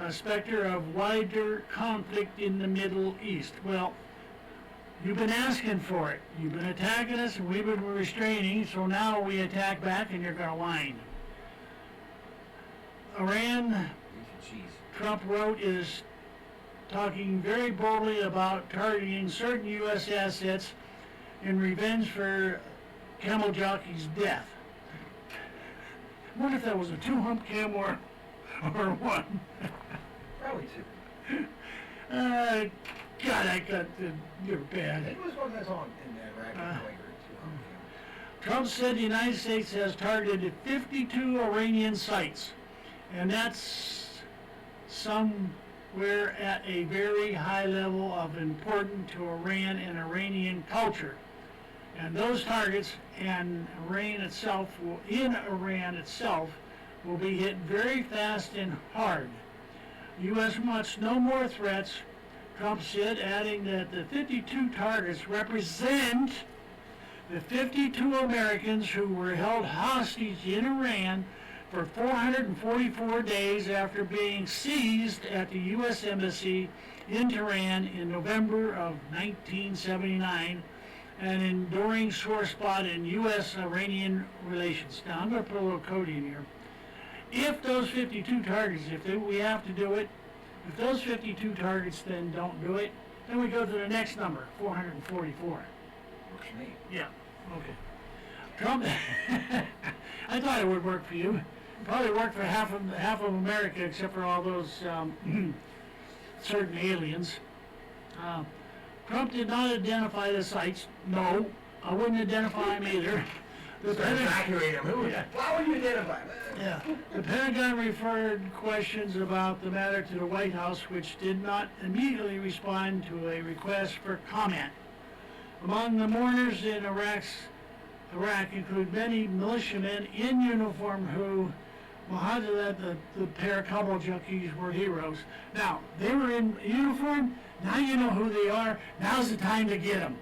specter of wider conflict in the Middle East. Well, you've been asking for it. You've been attacking us and we've been restraining, so now we attack back and you're going to whine. Iran, Trump wrote, is talking very boldly about targeting certain U.S. assets in revenge for camel jockey's death. I wonder if that was a two-hump camel or one. Probably two. God, I got you're bad. It was one that's on in the Iraqi flavor, too. Trump said the United States has targeted 52 Iranian sites, and that's somewhere at a very high level of importance to Iran and Iranian culture. And those targets and Iran itself will be hit very fast and hard. U.S. wants no more threats, Trump said, adding that the 52 targets represent the 52 Americans who were held hostage in Iran for 444 days after being seized at the U.S. Embassy in Tehran in November of 1979, an enduring sore spot in U.S.-Iranian relations. Now, I'm going to put a little code in here. If those 52 targets, we have to do it, if those 52 targets then don't do it, then we go to the next number, 444. Works for me. Yeah, okay. Trump, I thought it would work for you. Probably worked for half of America, except for all those certain aliens. Trump did not identify the sites. No, I wouldn't identify them either. The Evacuate him. Yeah. Why would you identify him? Yeah. The Pentagon referred questions about the matter to the White House, which did not immediately respond to a request for comment. Among the mourners in Iraq include many militiamen in uniform who Mohammed, the pair of cowboy junkies, were heroes. Now, they were in uniform. Now you know who they are. Now's the time to get them.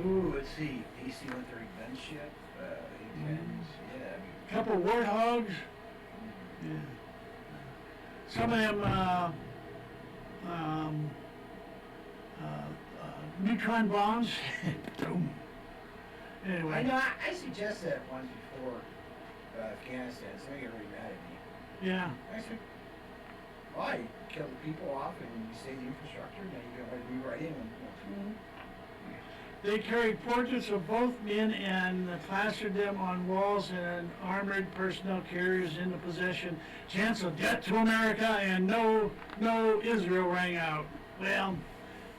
Ooh, let's see. PC-130 gunship. A-10s. Yeah. Couple warthogs. Yeah. Some of them neutron bombs. Boom. I Anyway. know. I suggested that once before Afghanistan. Somebody got really mad at me. Yeah. I said, "Why? You kill the people off and you save the infrastructure. Now you go ahead and move right in." They carried portraits of both men and plastered them on walls in armored personnel carriers in the possession. Chants of death to America and no Israel rang out. Well,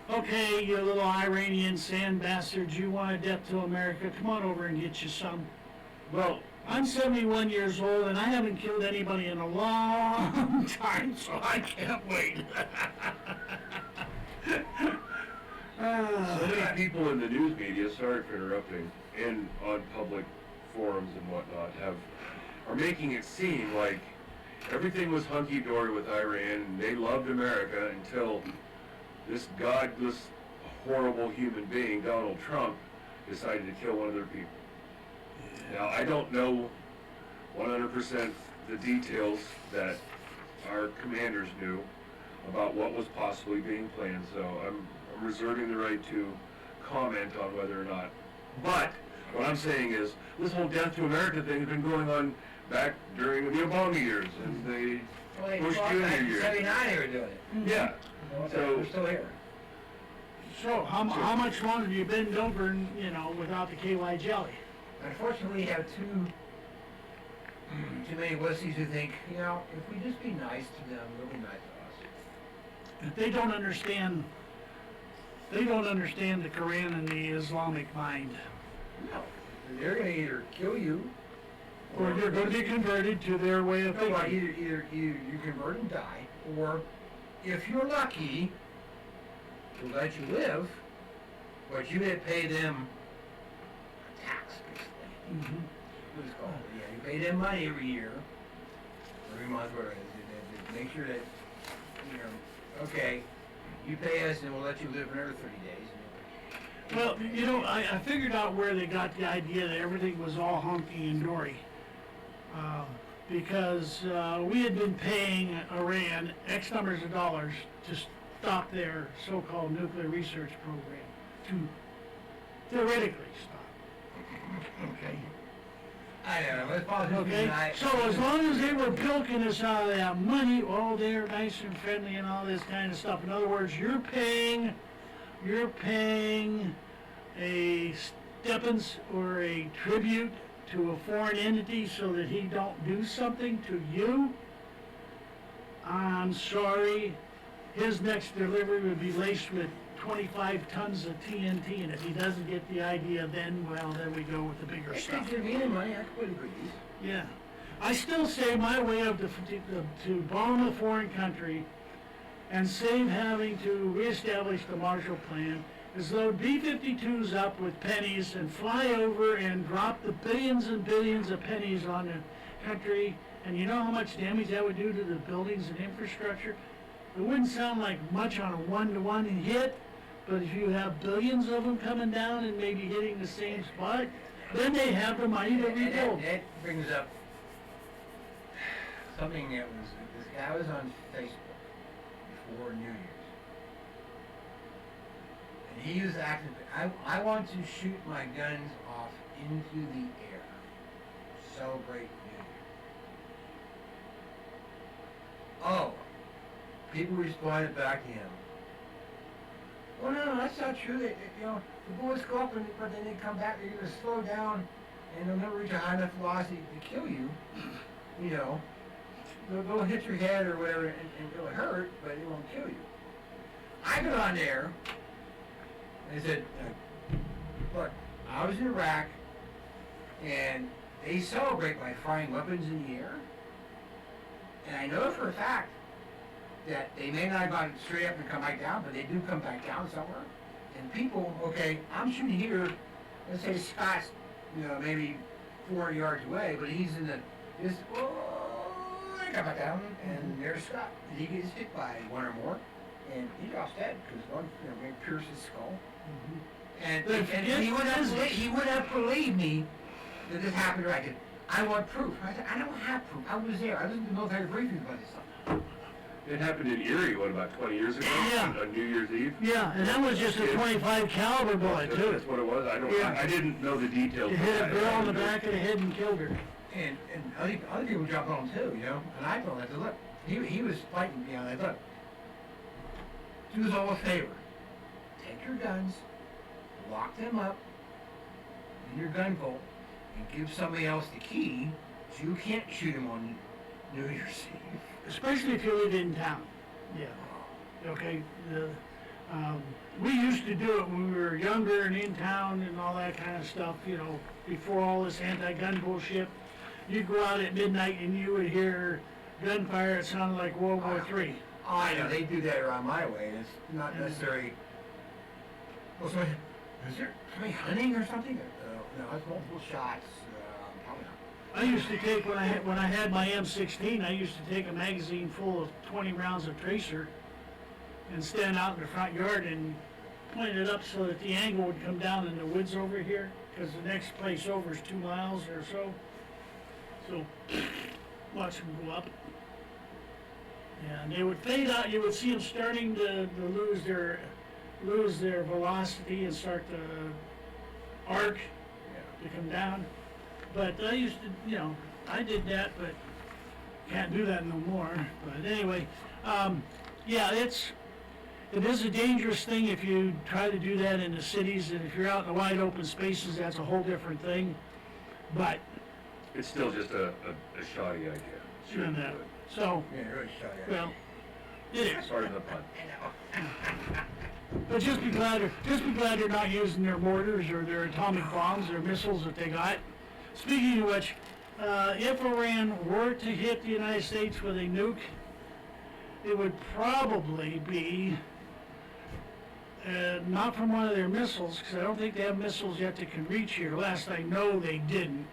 okay, you little Iranian sand bastards, you want a death to America? Come on over and get you some. Well, I'm 71 years old and I haven't killed anybody in a long time, so I can't wait. so many people in the news media, sorry for interrupting, and on public forums and whatnot, are making it seem like everything was hunky-dory with Iran and they loved America until this godless, horrible human being, Donald Trump, decided to kill one of their people. Now, I don't know 100% the details that our commanders knew about what was possibly being planned, so I'm reserving the right to comment on whether or not. But what I'm saying is, this whole Death to America thing has been going on back during the Obama years and the Bush Jr. years. 79 they were doing it. Yeah. So We're still here. So, how much longer have you been over, without the KY jelly? Unfortunately, we have too many wussies who think, if we just be nice to them, they'll be nice to us. If they don't understand the Quran and the Islamic mind. No. They're going to either kill you, Or you're going to be converted to their way of no, thinking. either you convert and die, or if you're lucky, to let you live, but you had to pay them a tax, basically. Mhm. What is it called? Yeah, you pay them money every year, every month, whatever it is, to make sure that, okay, you pay us and we'll let you live another 30 days. Well, I figured out where they got the idea that everything was all hunky and dory. Because we had been paying Iran X numbers of dollars to stop their so-called nuclear research program, to theoretically stop. Okay. I don't know, let's pause this Okay, tonight. so as long as they were bilking us out of that money, oh, they're nice and friendly and all this kind of stuff. In other words, you're paying a steppins or a tribute to a foreign entity so that he don't do something to you. I'm sorry, his next delivery would be laced with 25 tons of TNT, and if he doesn't get the idea, then we go with the bigger It stuff. takes your meaning money, I could put it good use. Yeah. I still say my way of to bomb a foreign country and save having to reestablish the Marshall Plan is load B-52s up with pennies and fly over and drop the billions and billions of pennies on the country. And you know how much damage that would do to the buildings and infrastructure? It wouldn't sound like much on a one-to-one hit, but if you have billions of them coming down and maybe hitting the same spot, then they have the money to And rebuild. that brings up something that was, this guy was on Facebook before New Year's. And he was acting, I want to shoot my guns off into the air. Celebrate New Year. Oh, people responded back to him. Well, no, that's not true. The bullets go up, but then they come back. They're going to slow down, and they'll never reach a high enough velocity to kill you. They'll hit your head or whatever, and it'll hurt, but it won't kill you. I got on there, and I said, look, I was in Iraq, and they celebrate by firing weapons in the air. And I know for a fact that they may not have gone straight up and come back down, but they do come back down somewhere. And people, okay, I'm shooting here, let's say Scott's, maybe 400 yards away, but he's in I got back down, and there's Scott. And he gets hit by one or more, and he drops dead, because one, pierced his skull. And he would have believed me that this happened right. I want proof. I said, I don't have proof. I was there. I listened to military briefings about this stuff. It happened in Erie, about 20 years ago? Yeah. On New Year's Eve? Yeah, and that was just a 25 caliber bullet, too. That's what it was? Yeah. I didn't know the details. It hit a girl in the back of the head and killed her. And other people jumped on him too, And I told him, I said, look, he was fighting, I said, look, do us all a favor. Take your guns, lock them up in your gun vault, and give somebody else the key so you can't shoot him on New Year's Eve. Especially if you live in town. Yeah. Okay. We used to do it when we were younger and in town and all that kind of stuff, before all this anti-gun bullshit. You'd go out at midnight and you would hear gunfire. It sounded like World War III. Oh, I know. They do that around my way. It's not necessarily... Well, so, is there somebody hunting or something? No, it's multiple shots. Probably not. I used to take, when I had my M16, I used to take a magazine full of 20 rounds of tracer and stand out in the front yard and point it up so that the angle would come down in the woods over here, because the next place over is 2 miles or so. So, watch them go up. And they would fade out. You would see them starting to lose their velocity and start to arc to come down. But I used to, I did that, but can't do that no more. But anyway, yeah, it is a dangerous thing if you try to do that in the cities, and if you're out in the wide open spaces, that's a whole different thing. But It's still just a shoddy idea. Sure. So, Yeah, really shot at well, it is. Pardon the pun. But just be glad they're not using their mortars or their atomic bombs or missiles that they got. Speaking of which, if Iran were to hit the United States with a nuke, it would probably be not from one of their missiles, because I don't think they have missiles yet that can reach here. Last I know, they didn't.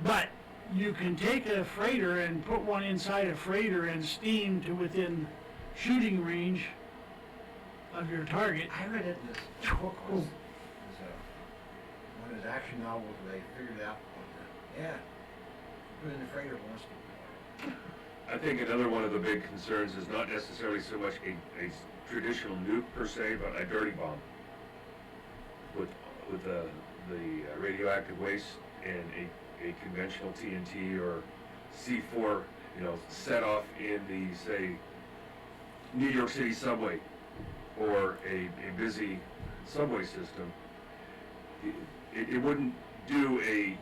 But you can take a freighter and put one inside a freighter and steam to within shooting range of your target. I read it in this book. It was one of his action novels where they figured it out. Yeah, put it in the freighter once. I think another one of the big concerns is not necessarily so much a traditional nuke per se, but a dirty bomb with the radioactive waste and a conventional TNT or C4, set off in the, say, New York City subway or a busy subway system. It wouldn't do a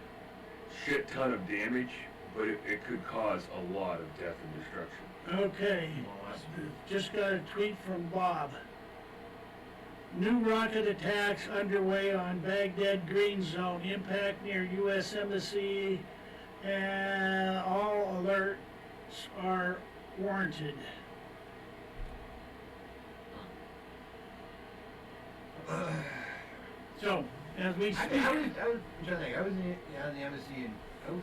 shit ton of damage, but it could cause a lot of death and destruction. Okay, just got a tweet from Bob. New rocket attacks underway on Baghdad Green Zone. Impact near U.S. Embassy. And all alerts are warranted. So, as we speak... I was trying to think. I was in the embassy in 04. I'm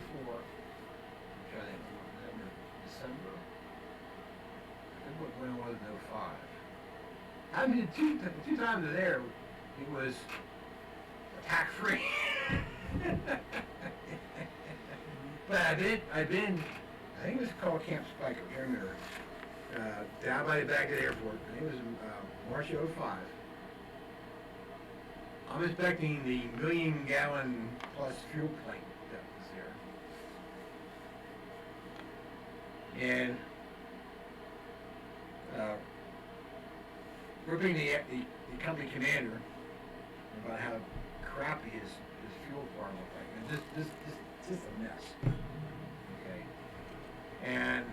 trying to think. November, December. I think when it was in 05. I mean, the two times there, it was attack free. But I've been, I think it was called Camp Spike, I can't remember, down by the Baghdad airport. I think it was March of 05. I'm expecting the 1 million gallon plus fuel plane that was there. And ripping the company commander about how crappy his fuel farm looked like. And just a mess. Okay. And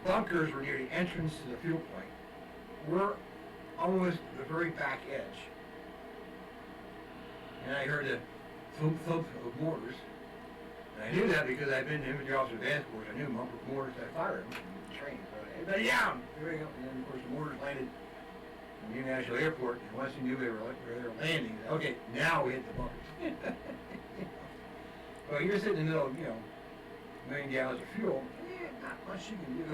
bunkers were near the entrance to the fuel point. We're almost the very back edge. And I heard the thump thump of mortars. And I knew that because I'd been in the infantry officer advanced course. I knew mortars that fired them from the train. So everybody down! Here we go. And then of course the mortars landed in the International Airport, and once you knew they were landing, okay, now we hit the bunkers. Well, you're sitting in the middle of, a million gallons of fuel, not much you can do.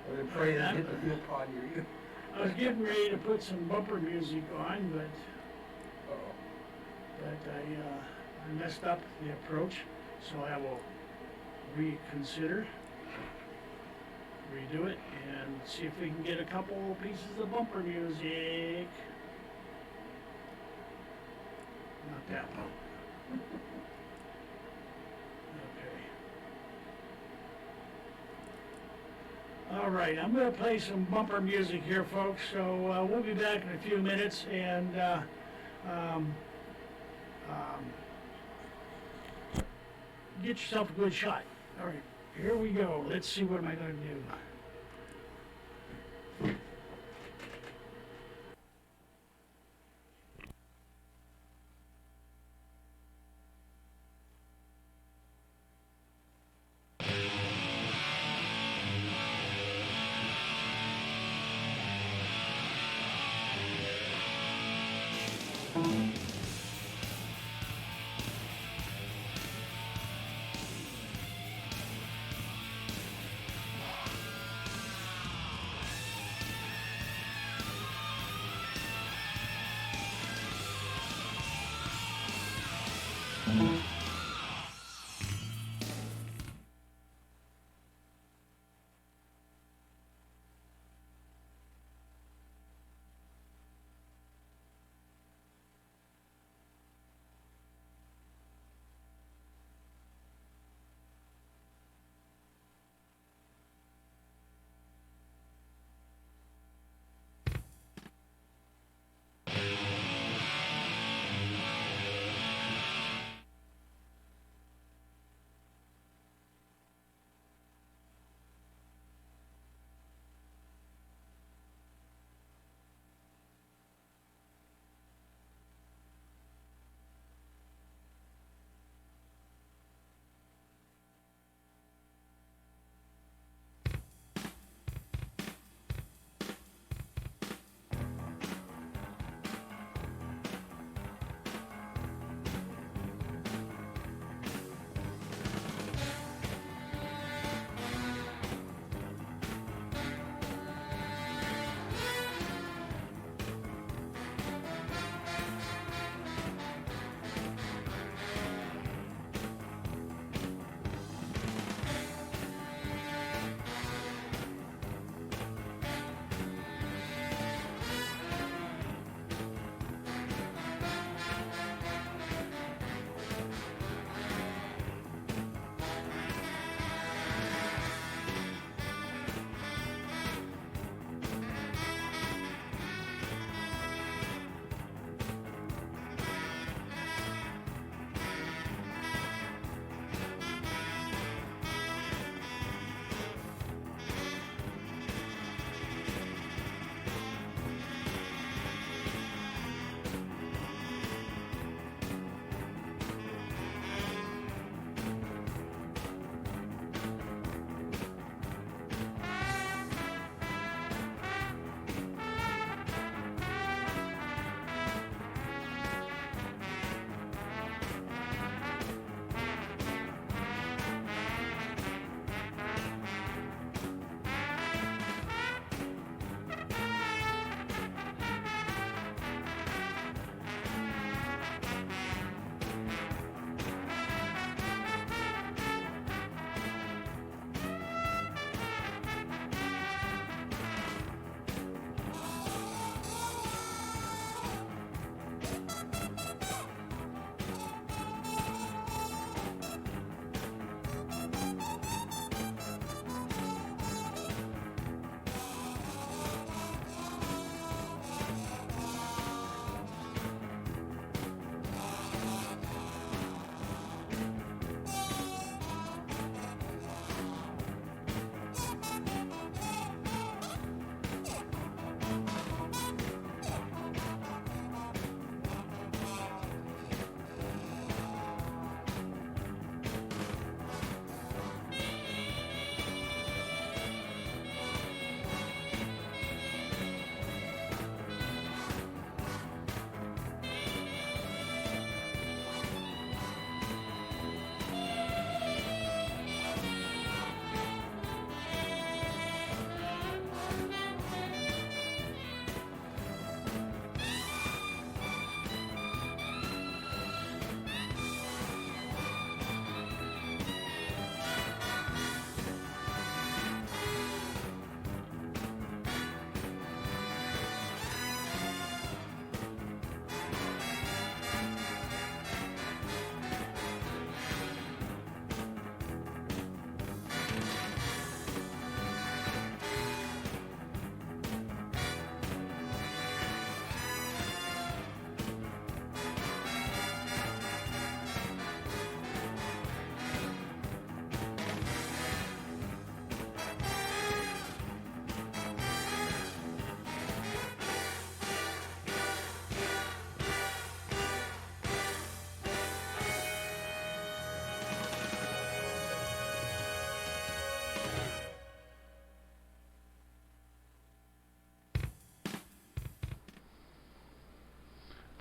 Or to pray that hit the fuel pod near you. I was getting ready to put some bumper music on, but Uh-oh. I messed up the approach, so I will reconsider, redo it, and see if we can get a couple pieces of bumper music. Not that one. Okay. All right, I'm going to play some bumper music here, folks, so we'll be back in a few minutes, and get yourself a good shot. All right, here we go. Let's see what am I going to do.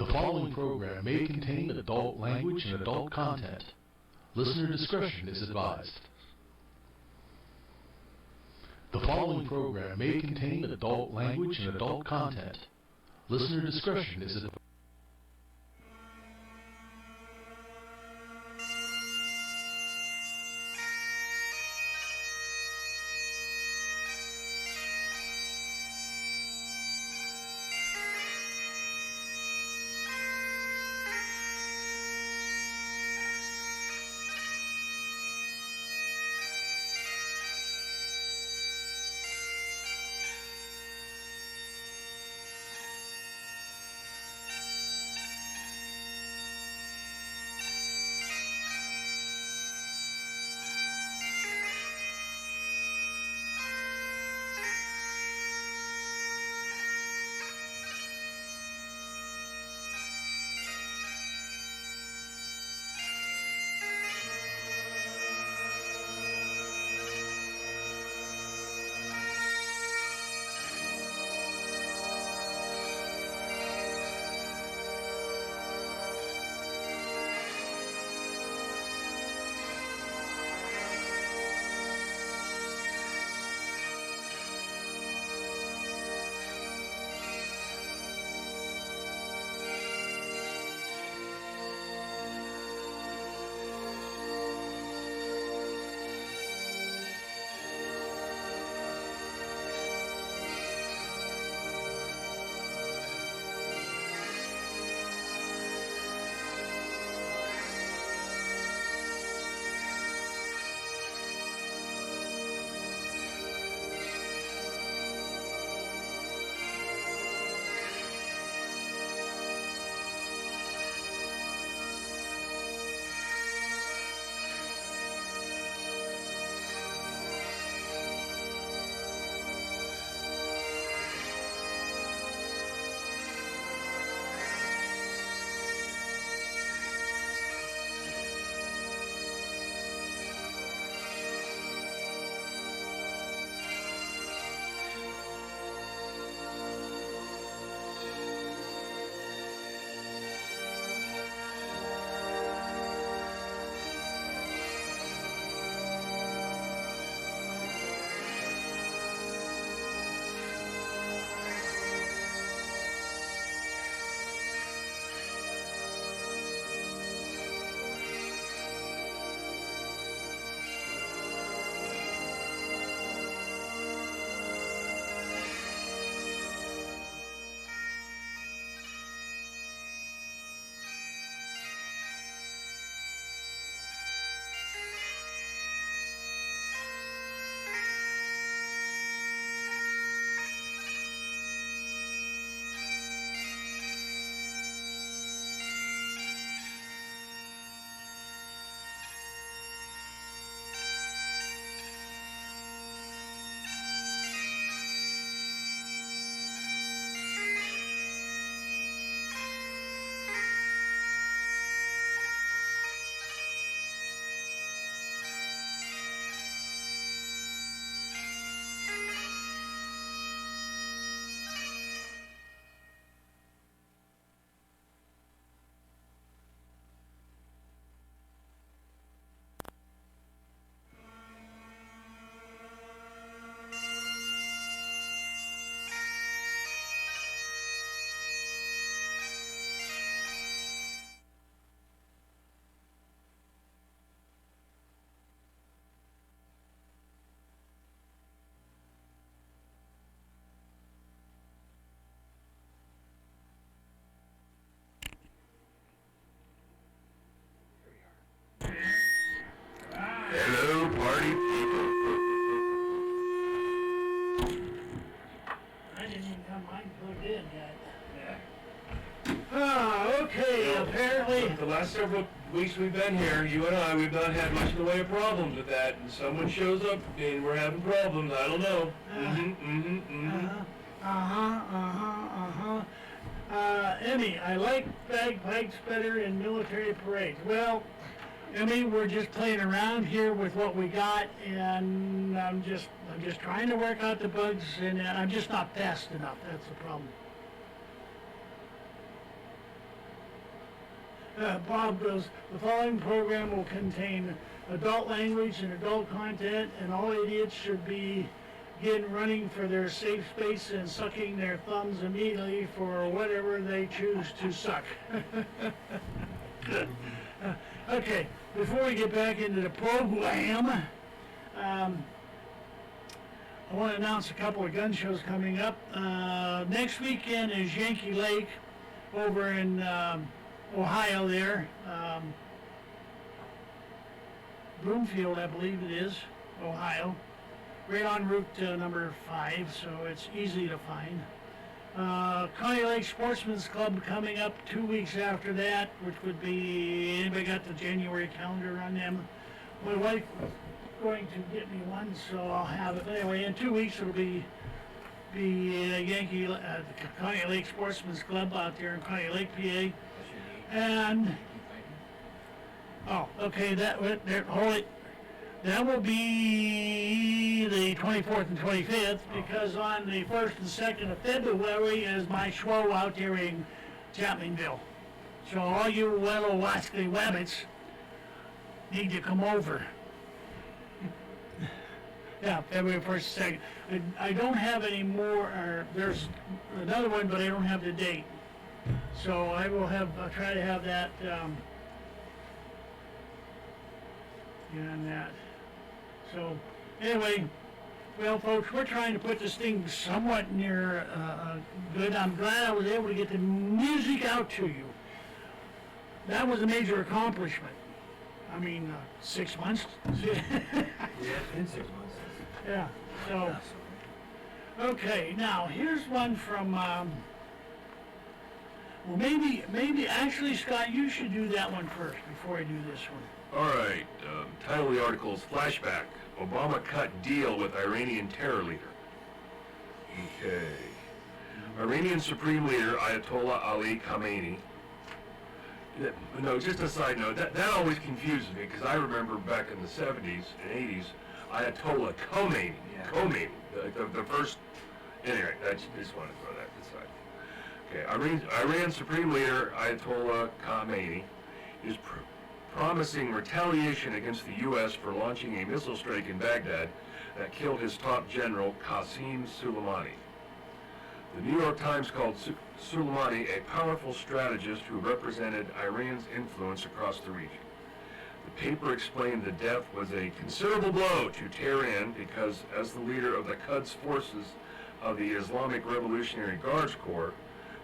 The following program may contain adult language and adult content. Listener discretion is advised. The following program may contain adult language and adult content. Listener discretion is advised. Hello, party people. I didn't even have mine plugged in yet. Okay, apparently. The last several weeks we've been here, you and I, we've not had much in the way of problems with that. And someone shows up and we're having problems. I don't know. Emmy, I like bagpipes better in military parades. Well, Emmy, we're just playing around here with what we got, and I'm just trying to work out the bugs, and I'm just not fast enough. That's the problem. Bob goes, the following program will contain adult language and adult content, and all idiots should begin running for their safe space and sucking their thumbs immediately for whatever they choose to suck. Okay, before we get back into the program, I want to announce a couple of gun shows coming up. Next weekend is Yankee Lake over in Ohio there. Broomfield, I believe it is, Ohio. Right on Route number 5, so it's easy to find. County Lake Sportsman's Club coming up 2 weeks after that, which would be, anybody got the January calendar on them? My wife was going to get me one, so I'll have it. But anyway, in 2 weeks it'll be the County Lake Sportsman's Club out there in County Lake, PA. And, oh, okay, hold it. That will be the 24th and 25th, because on the 1st and 2nd of February is my show out there in Chapmanville. So all you Wet'lawatski Wabbits need to come over. Yeah, February 1st, 2nd. I don't have any more, there's another one, but I don't have the date. So I will try to have that, on that. So, anyway, well, folks, we're trying to put this thing somewhat near good. I'm glad I was able to get the music out to you. That was a major accomplishment. I mean, 6 months. Yeah, it's been 6 months. Yeah, so, okay, now, here's one from, well, maybe, actually, Scott, you should do that one first before I do this one. All right, title of the article is Flashback. Obama cut deal with Iranian terror leader. Okay. Iranian Supreme Leader Ayatollah Ali Khamenei. No, just a side note, that always confuses me, because I remember back in the 70s and 80s, Ayatollah Khomeini. Yeah. Khomeini, the first, anyway, I just want to throw that aside. Okay, Iran Supreme Leader Ayatollah Khamenei is promising retaliation against the U.S. for launching a missile strike in Baghdad that killed his top general, Qasem Soleimani. The New York Times called Soleimani a powerful strategist who represented Iran's influence across the region. The paper explained the death was a considerable blow to Tehran because, as the leader of the Quds forces of the Islamic Revolutionary Guards Corps,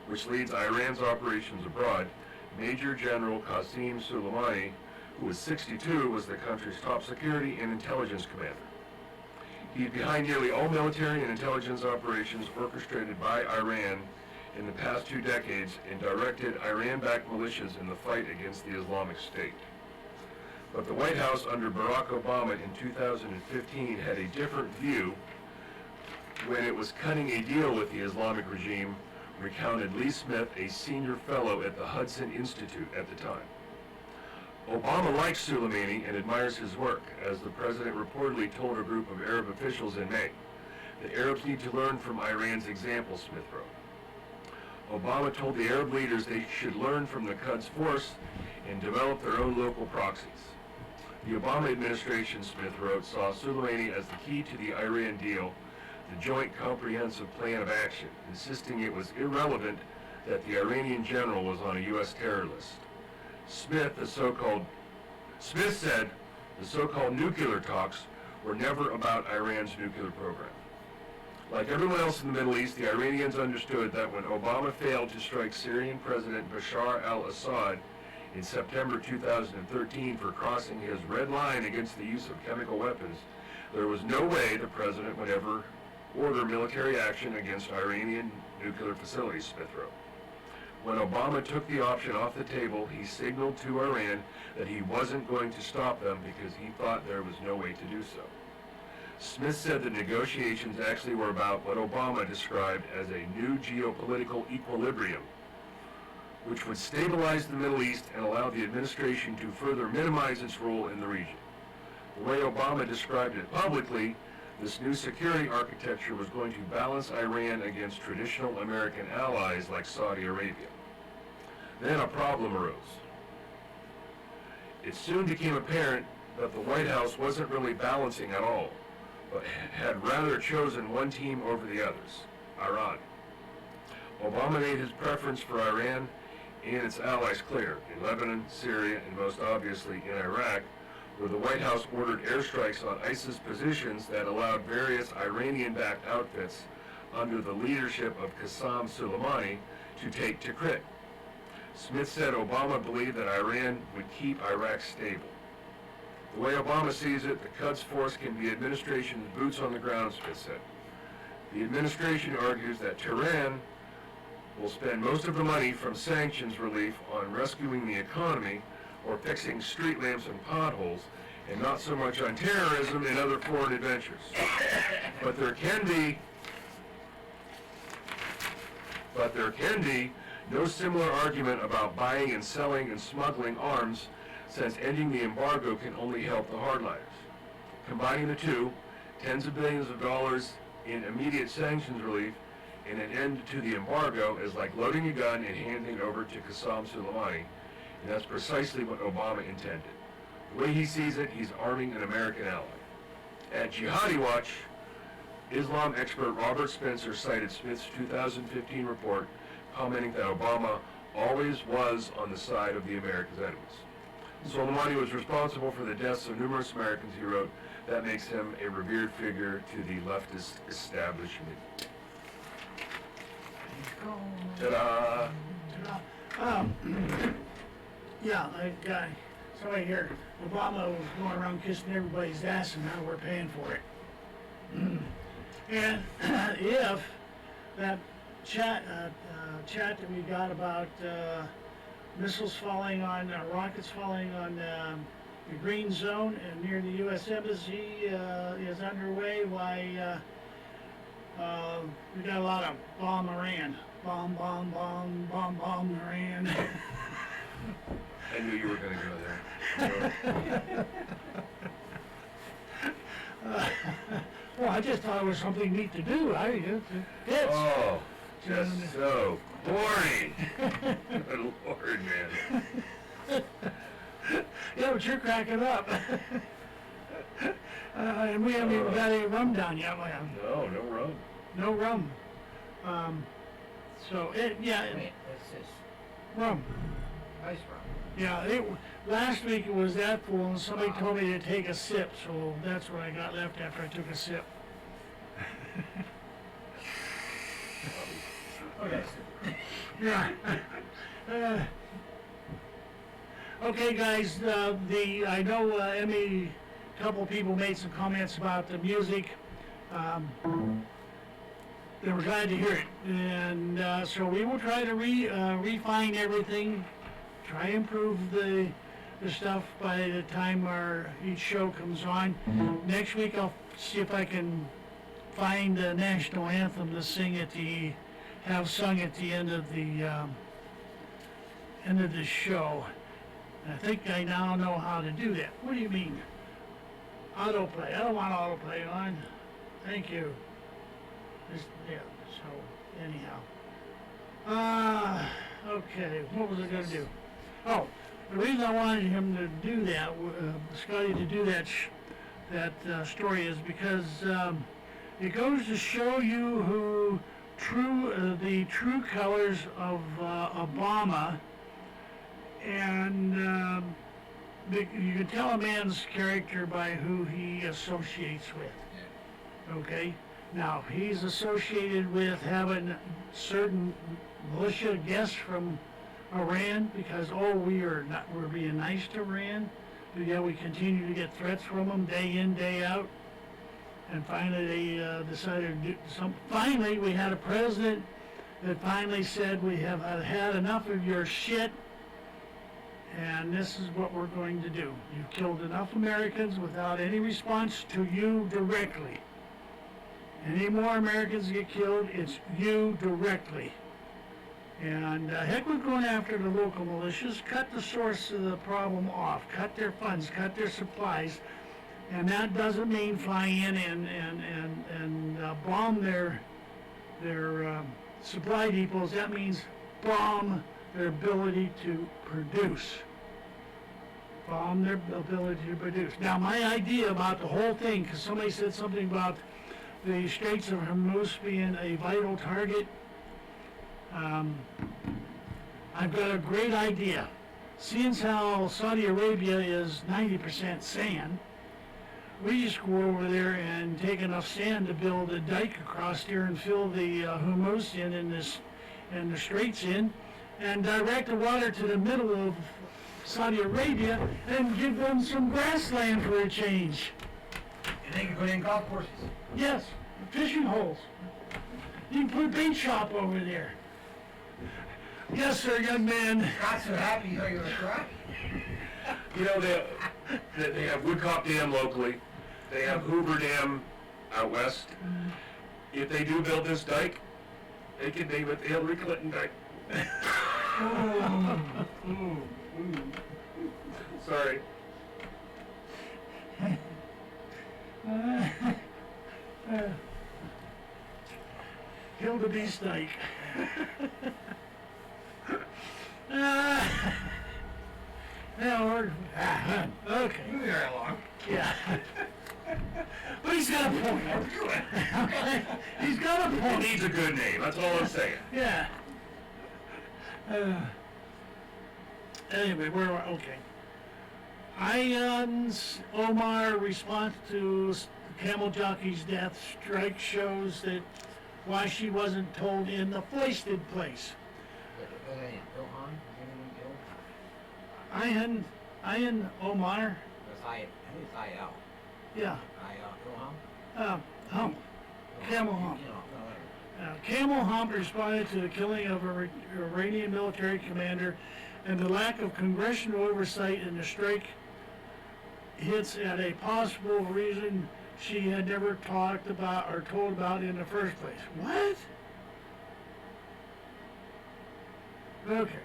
which leads Iran's operations abroad, Major General Qasem Soleimani, who was 62, was the country's top security and intelligence commander. He's behind nearly all military and intelligence operations orchestrated by Iran in the past 2 decades and directed Iran-backed militias in the fight against the Islamic State. But the White House under Barack Obama in 2015 had a different view when it was cutting a deal with the Islamic regime, recounted Lee Smith, a senior fellow at the Hudson Institute at the time. Obama likes Soleimani and admires his work, as the president reportedly told a group of Arab officials in May. The Arabs need to learn from Iran's example, Smith wrote. Obama told the Arab leaders they should learn from the Quds force and develop their own local proxies. The Obama administration, Smith wrote, saw Soleimani as the key to the Iran deal, the Joint Comprehensive Plan of Action, insisting it was irrelevant that the Iranian general was on a U.S. terror list. Smith said the so-called nuclear talks were never about Iran's nuclear program. Like everyone else in the Middle East, the Iranians understood that when Obama failed to strike Syrian President Bashar al-Assad in September 2013 for crossing his red line against the use of chemical weapons, there was no way the president would ever order military action against Iranian nuclear facilities, Smith wrote. When Obama took the option off the table, he signaled to Iran that he wasn't going to stop them because he thought there was no way to do so. Smith said the negotiations actually were about what Obama described as a new geopolitical equilibrium, which would stabilize the Middle East and allow the administration to further minimize its role in the region. The way Obama described it publicly, this new security architecture was going to balance Iran against traditional American allies like Saudi Arabia. Then a problem arose. It soon became apparent that the White House wasn't really balancing at all, but had rather chosen one team over the others, Iran. Obama made his preference for Iran and its allies clear in Lebanon, Syria, and most obviously in Iraq, where the White House ordered airstrikes on ISIS positions that allowed various Iranian-backed outfits under the leadership of Qasem Soleimani to take Tikrit. Smith said Obama believed that Iran would keep Iraq stable. The way Obama sees it, the Quds Force can be administration's boots on the ground, Smith said. The administration argues that Tehran will spend most of the money from sanctions relief on rescuing the economy or fixing street lamps and potholes, and not so much on terrorism and other foreign adventures. But there can be no similar argument about buying and selling and smuggling arms, since ending the embargo can only help the hardliners. Combining the two, tens of billions of dollars in immediate sanctions relief and an end to the embargo is like loading a gun and handing it over to Qasem Soleimani, and that's precisely what Obama intended. The way he sees it, he's arming an American ally. At Jihadi Watch, Islam expert Robert Spencer cited Smith's 2015 report, commenting that Obama always was on the side of the Americans' enemies. Soleimani was responsible for the deaths of numerous Americans, he wrote. That makes him a revered figure to the leftist establishment. Ta-da! Yeah, somebody here, Obama was going around kissing everybody's ass, and now we're paying for it. And if that chat that we got about missiles falling on, rockets falling on the green zone and near the U.S. Embassy is underway, why we got a lot of bomb Iran. Bomb Iran. I knew you were going to go there. Well, I just thought it was something neat to do. It's Oh, just so boring. Good Lord, man. yeah, but you're cracking up. And we haven't even got any rum down yet. No, no rum. No rum. Wait, what's this? Rum. Ice rum. Yeah, last week it was that full, and somebody told me to take a sip, so that's what I got left after I took a sip. Okay. Yeah. Okay, guys. I know Emmy. A couple people made some comments about the music. They were glad to hear it, and so we will try to refine everything, try to improve the stuff by the time each show comes on. Next week I'll see if I can find the national anthem to sing have sung at the end of the show. And I think I now know how to do that. What do you mean? Autoplay. I don't want autoplay on. Thank you. Yeah, so anyhow. Okay, what was I going to do? Oh, the reason I wanted him to do that, Scotty to do that story is because it goes to show you the true colors of Obama, and you can tell a man's character by who he associates with. Okay? Now, if he's associated with having certain militia guests from Iran because, we're being nice to Iran, but yet we continue to get threats from them day in, day out. And finally they decided to do finally we had a president that finally said, we have had enough of your shit, and this is what we're going to do. You've killed enough Americans without any response to you directly. Any more Americans get killed, it's you directly. And heck with going after the local militias, cut the source of the problem off, cut their funds, cut their supplies, and that doesn't mean fly in and bomb their supply depots. That means bomb their ability to produce. bomb their ability to produce. Now, my idea about the whole thing, because somebody said something about the Straits of Hormuz being a vital target, I've got a great idea. Seeing how Saudi Arabia is 90% sand, we just go over there and take enough sand to build a dike across here and fill the Hormuz in and the Straits in, and direct the water to the middle of Saudi Arabia and give them some grassland for a change. And they can put in golf courses. Yes, fishing holes. You can put a bait shop over there. Yes, sir, young man. Got so happy you thought you were gonna cry. You know, they have Woodcock Dam locally. They have Hoover Dam out west. If they do build this dike, they can name it the Hillary Clinton dike. Sorry. Hildebeest Dyke. Okay. Moving right along. Yeah. But he's got a point. He's got a It point. needs a good name, that's all I'm saying. Yeah. Anyway, where are okay. Ian's Omar response to Camel Jockey's death strike shows that why she wasn't told in the foisted place. Ian Omar, I think it's IL. yeah, Ilham? Hump, Camel Hump. Camel Hump responded to the killing of an Iranian military commander and the lack of congressional oversight in the strike hits at a possible reason she had never talked about or told about in the first place. What? Okay.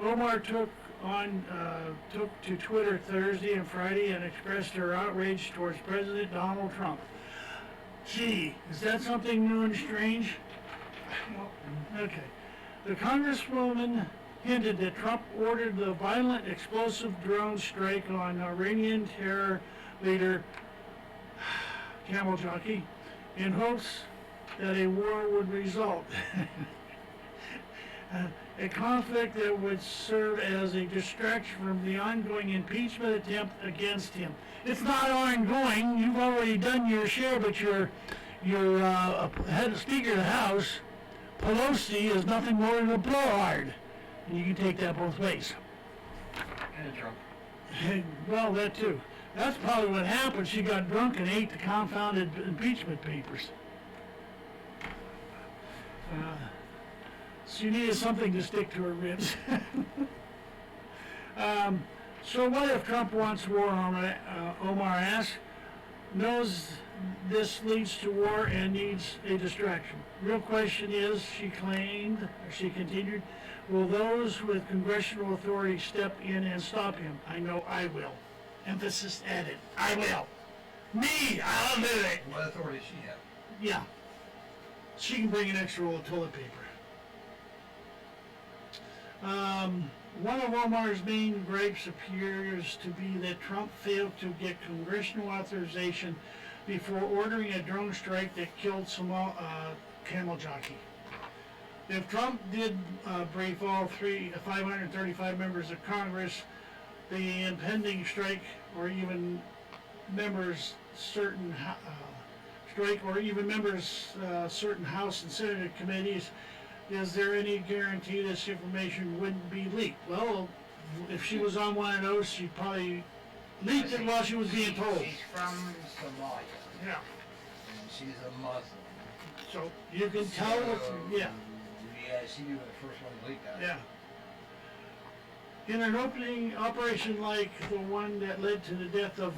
Omar took to Twitter Thursday and Friday and expressed her outrage towards President Donald Trump. Gee, is that something new and strange? Okay. The Congresswoman hinted that Trump ordered the violent explosive drone strike on Iranian terror leader Camel Jockey in hopes that a war would result. A conflict that would serve as a distraction from the ongoing impeachment attempt against him. It's not ongoing. You've already done your share, but your head Speaker of the House, Pelosi, is nothing more than a blowhard. And you can take that both ways. And Trump. Well, that too. That's probably what happened. She got drunk and ate the confounded impeachment papers. She needed something to stick to her ribs. So what if Trump wants war, Omar asked, knows this leads to war and needs a distraction. Real question is, she claimed, or she continued, will those with congressional authority step in and stop him? I know I will. Emphasis added. I will. Me, I'll do it. What authority does she have? Yeah. She can bring an extra roll of toilet paper. One of Omar's main gripes appears to be that Trump failed to get congressional authorization before ordering a drone strike that killed Camel Jockey. If Trump did brief all 535 members of Congress, the impending strike or even members certain certain House and Senate committees, is there any guarantee this information wouldn't be leaked? Well, if she was on one of those, she'd probably leaked it while she was being told. She's from Somalia. Yeah. And she's a Muslim. So you can tell yeah. Yeah, she was the first one to leak that. Yeah. In an opening operation like the one that led to the death of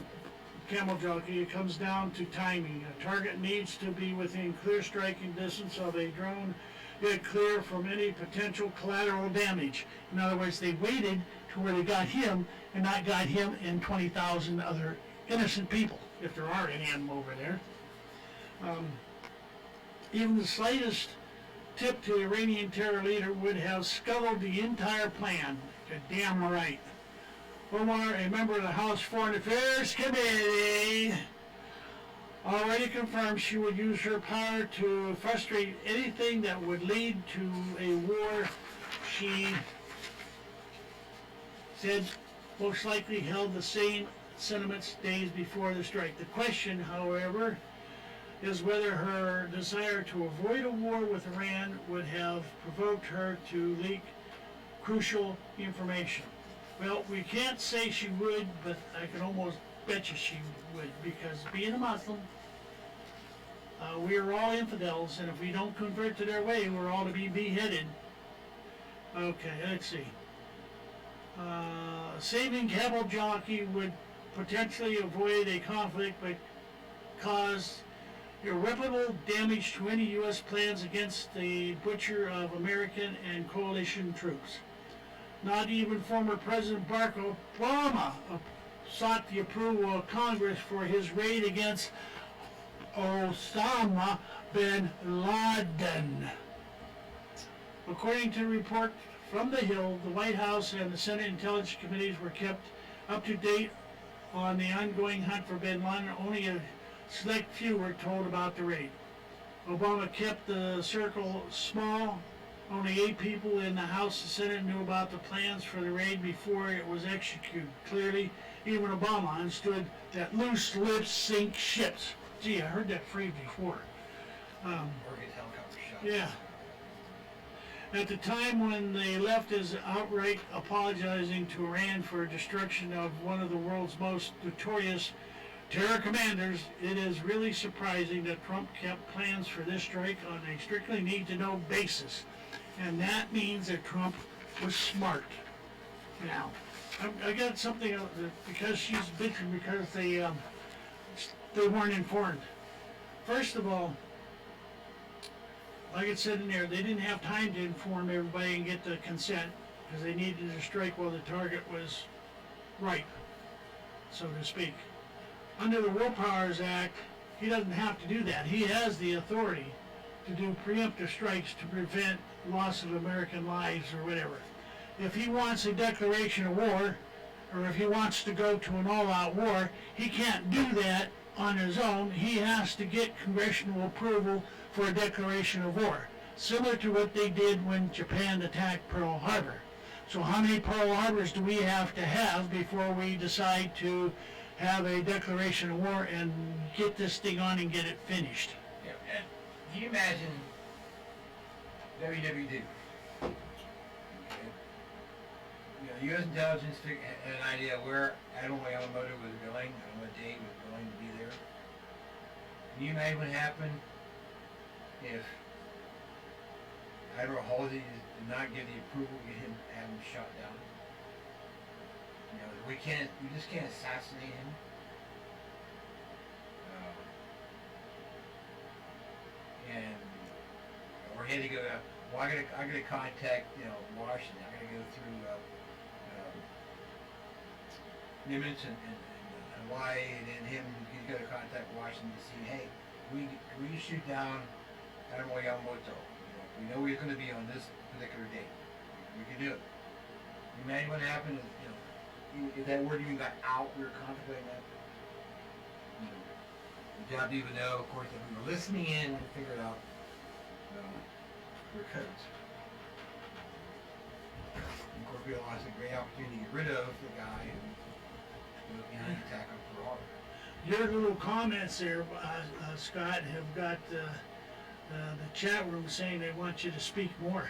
Camel Jockey, it comes down to timing. A target needs to be within clear striking distance of a drone, yet clear from any potential collateral damage. In other words, they waited to where they got him and not got him and 20,000 other innocent people, if there are any of them over there. Even the slightest tip to the Iranian terror leader would have scuttled the entire plan. You're damn right. Omar, a member of the House Foreign Affairs Committee, already confirmed she would use her power to frustrate anything that would lead to a war. She said most likely held the same sentiments days before the strike. The question, however, is whether her desire to avoid a war with Iran would have provoked her to leak crucial information. Well, we can't say she would, but I can almost bet you she would, because being a Muslim, we are all infidels, and if we don't convert to their way, we're all to be beheaded. Okay, let's see. Saving camel jockey would potentially avoid a conflict, but cause irreparable damage to any U.S. plans against the butcher of American and coalition troops. Not even former President Barack Obama sought the approval of Congress for his raid against Osama bin Laden. According to a report from The Hill, the White House and the Senate Intelligence Committees were kept up to date on the ongoing hunt for bin Laden. Only a select few were told about the raid. Obama kept the circle small. Only 8 people in the House and Senate knew about the plans for the raid before it was executed. Clearly, even Obama understood that loose lips sink ships. Gee, I heard that phrase before. Or get helicopter shots. Yeah. At the time when the left is outright apologizing to Iran for destruction of one of the world's most notorious terror commanders, it is really surprising that Trump kept plans for this strike on a strictly need-to-know basis. And that means that Trump was smart. Now, I got something because she's bitching because they weren't informed. First of all, like it said in there, they didn't have time to inform everybody and get the consent because they needed to strike while the target was ripe, so to speak. Under the War Powers Act, he doesn't have to do that. He has the authority to do preemptive strikes to prevent loss of American lives or whatever. If he wants a declaration of war, or if he wants to go to an all-out war, he can't do that on his own. He has to get congressional approval for a declaration of war, similar to what they did when Japan attacked Pearl Harbor. So how many Pearl Harbors do we have to have before we decide to have a declaration of war and get this thing on and get it finished? Yeah, and can you imagine WWD? Okay. You know, U.S. intelligence had an idea where Admiral Yamamoto was going, on what date was going to be there. Can you imagine what happened if Admiral Halsey did not give the approval to have him shot down? You know, we just can't assassinate him. And or he had to go. Well, I gotta contact Washington. I gotta go through Nimitz and Hawaii, and then him. He's gotta contact Washington to see, hey, we shoot down Admiral Yamamoto. We know he's going to be on this particular date. We can do it. You imagine what happened if that word even got out, we were contemplating that. The job to even know, of course, that we were listening in and figured out their codes. And of course, we lost a great opportunity to get rid of the guy who was behind the attack on Pearl Harbor. Your little comments there, Scott, have got the chat room saying they want you to speak more.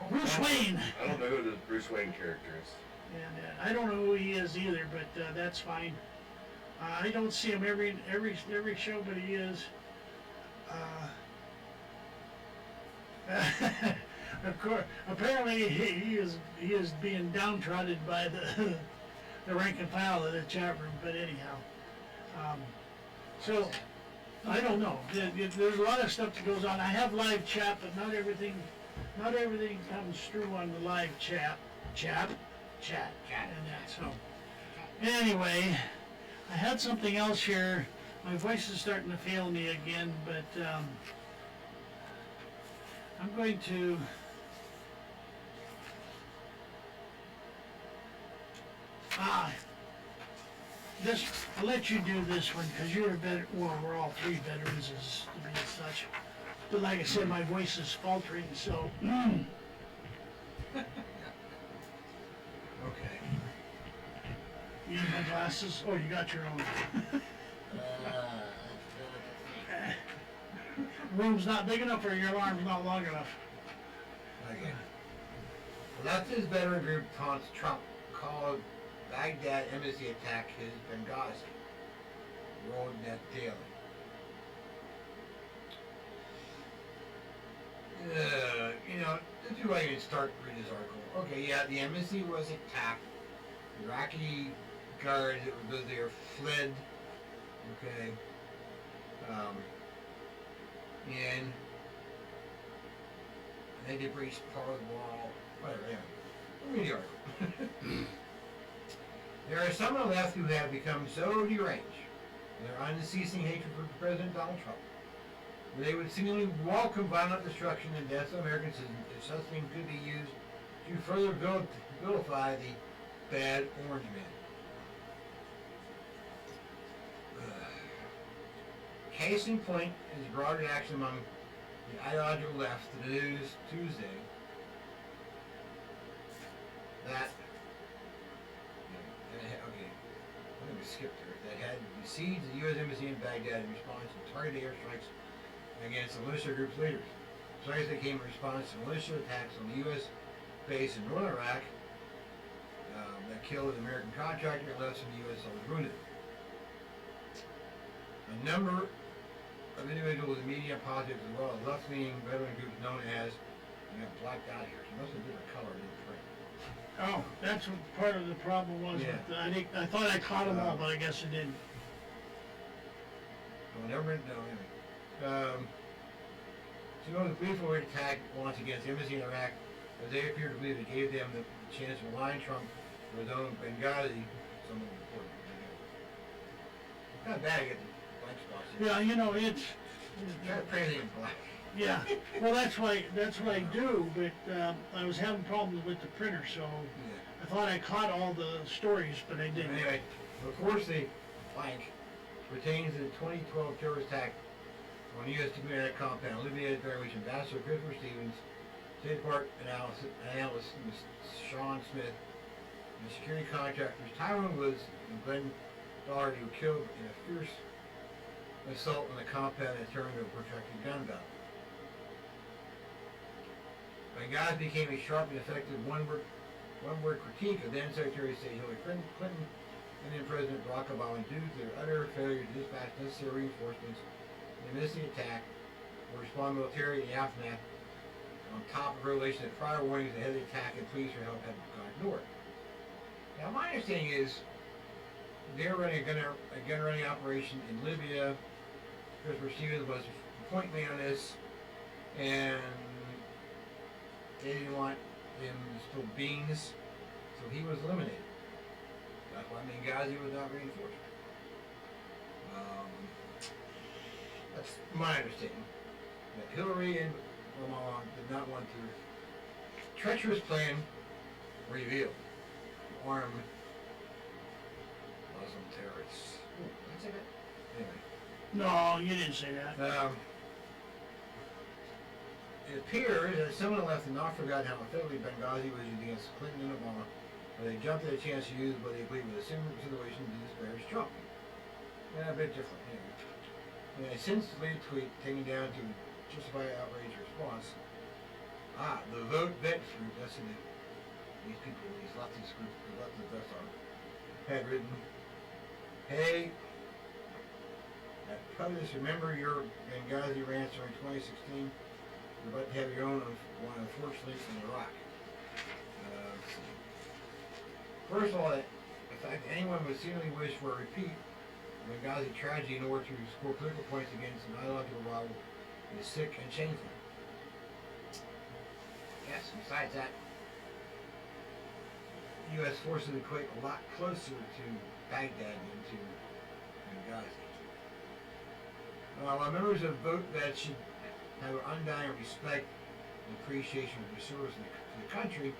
Bruce Wayne. I don't know who the Bruce Wayne character is. And I don't know who he is either, but that's fine. I don't see him every show, but he is. Of course, apparently he is being downtrodden by the rank and file of the chat room. But anyhow, so I don't know. There's a lot of stuff that goes on. I have live chat, but not everything comes through on the live chat. And that. So anyway, I had something else here. My voice is starting to fail me again, but I'm going to This, I'll let you do this one, because you're a veteran, well, we're all three veterans as to be as such. But like I said, my voice is faltering, so, Okay. you need my glasses? Oh, you got your own. Room's not big enough or your arm's not long enough? Okay. Leftist veteran group taunts Trump, called Baghdad embassy attack his Benghazi. World Net Daily. This is why I even start reading this article. Okay, yeah, the embassy was attacked. Iraqi guards that were there fled. Okay. And they did breach part of the wall. Whatever, anyway. Let me read the article. There are some on the left who have become so deranged in their unceasing hatred for President Donald Trump that they would seemingly welcome violent destruction and deaths of American citizens if such thing could be used to further vilify the bad orange man. Case in point is broad reaction among the ideological left to the news Tuesday that I'm going to skip there. That had besieged the U.S. Embassy in Baghdad in response to targeted airstrikes against the militia group's leaders. Strikes that came in response to militia attacks on the U.S. base in northern Iraq that killed an American contractor and left some U.S. soldiers wounded. A number of individuals in media and politics as well as left-leaning veteran groups known as, I got blacked out here, so it must have been a color in print. Oh, that's what part of the problem was. Yeah. I thought I caught them all, but I guess I didn't. Well, never, no, anyway. So the police were attacked once against the embassy in Iraq, as they appear to believe it gave them the chance to align Trump with his own Benghazi. Someone reported. Kind of bad to get the blank spots here. Yeah, it's, Try to print it in black. yeah, well, that's what I do, but, I was having problems with the printer, so Yeah. I thought I caught all the stories, but I didn't. Anyway, of course the blank pertains to the 2012 terrorist attack on the U.S. community compound, Libya, during which Ambassador Christopher Stevens, State Department analyst Sean Smith, and the security contractors Tyrone Woods and Glenn Doherty were killed in a fierce assault on the compound that turned into a protracted gun battle. Benghazi became a sharp and effective one-word critique of then Secretary of State Hillary Clinton and then President Barack Obama due to their utter failure to dispatch necessary reinforcements in the missing attack or respond militarily in the aftermath, on top of revelation that prior warnings ahead of the attack and pleas for help had gone ignored. Now, my understanding is they're running a gun running operation in Libya. Christopher Stevens was the point man on this, and they didn't want him to spill beans, so he was eliminated. That's why Benghazi was not reinforced. That's my understanding. That Hillary and Obama did not want their treacherous plan revealed to arm Muslim terrorists. Ooh, did I say that? Anyway. No, you didn't say that. It appears that some on the left have not forgotten how effectively Benghazi was used against Clinton and Obama, but they jumped at a chance to use what they believe was a similar situation to disparage Trump. Yeah, a bit different, anyway. And I since deleted a tweet taken down to justify outrage response. The Vote Vets group, that's who these people, these leftist groups, the leftist vets are, had written, hey, at POTUS, remember your Benghazi rants during 2016? You're about to have your own one, unfortunately, in Iraq. Let's see. First of all, the fact that anyone would seriously wish for a repeat of Benghazi tragedy in order to score political points against an ideological rival is sick and shameful. Yes, besides that, U.S. forces equate a lot closer to Baghdad than to Benghazi. While members of Vote Vets should have an undying respect and appreciation for your service to the country,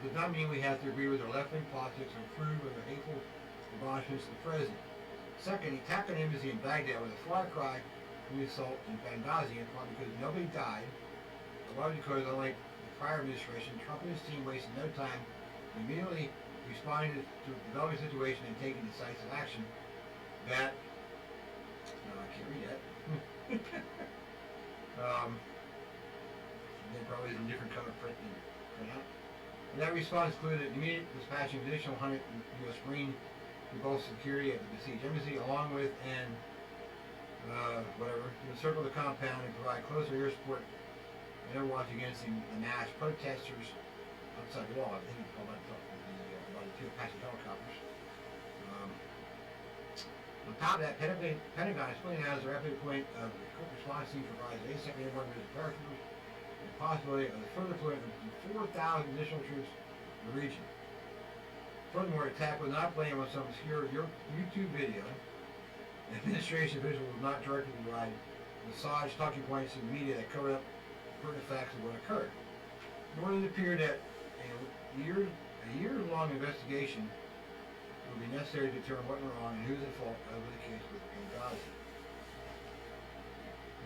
the does not mean we have to agree with their left-wing politics or approve of their hateful admonishments to the president. Second, the attack on the embassy in Baghdad was a far cry from the assault in Benghazi, in part because nobody died, but largely because, unlike the prior administration, Trump and his team wasted no time immediately responding to the developing situation and taking decisive action. That, no, I can't read that. It probably is in different color print than print out. And that response included immediate dispatching of additional 100 U.S. Marine to bolster security at the besieged embassy, along with and to encircle the compound and provide closer air support and air watch against the mass protesters outside the wall. I think it's called by the two Apache helicopters. On top of that, Pentagon explained how as a rapid point of the quick response team provides an ASAP airborne paratroopers and the possibility of the further deployment of 4,000 additional troops in the region. Furthermore, the attack was not blamed on some obscure YouTube video. The administration officials will not directly provide massage talking points to the media that covered up pertinent facts of what occurred. Nor does it appear that a year-long investigation will be necessary to determine what went wrong and who's at fault, as was the case with Benghazi.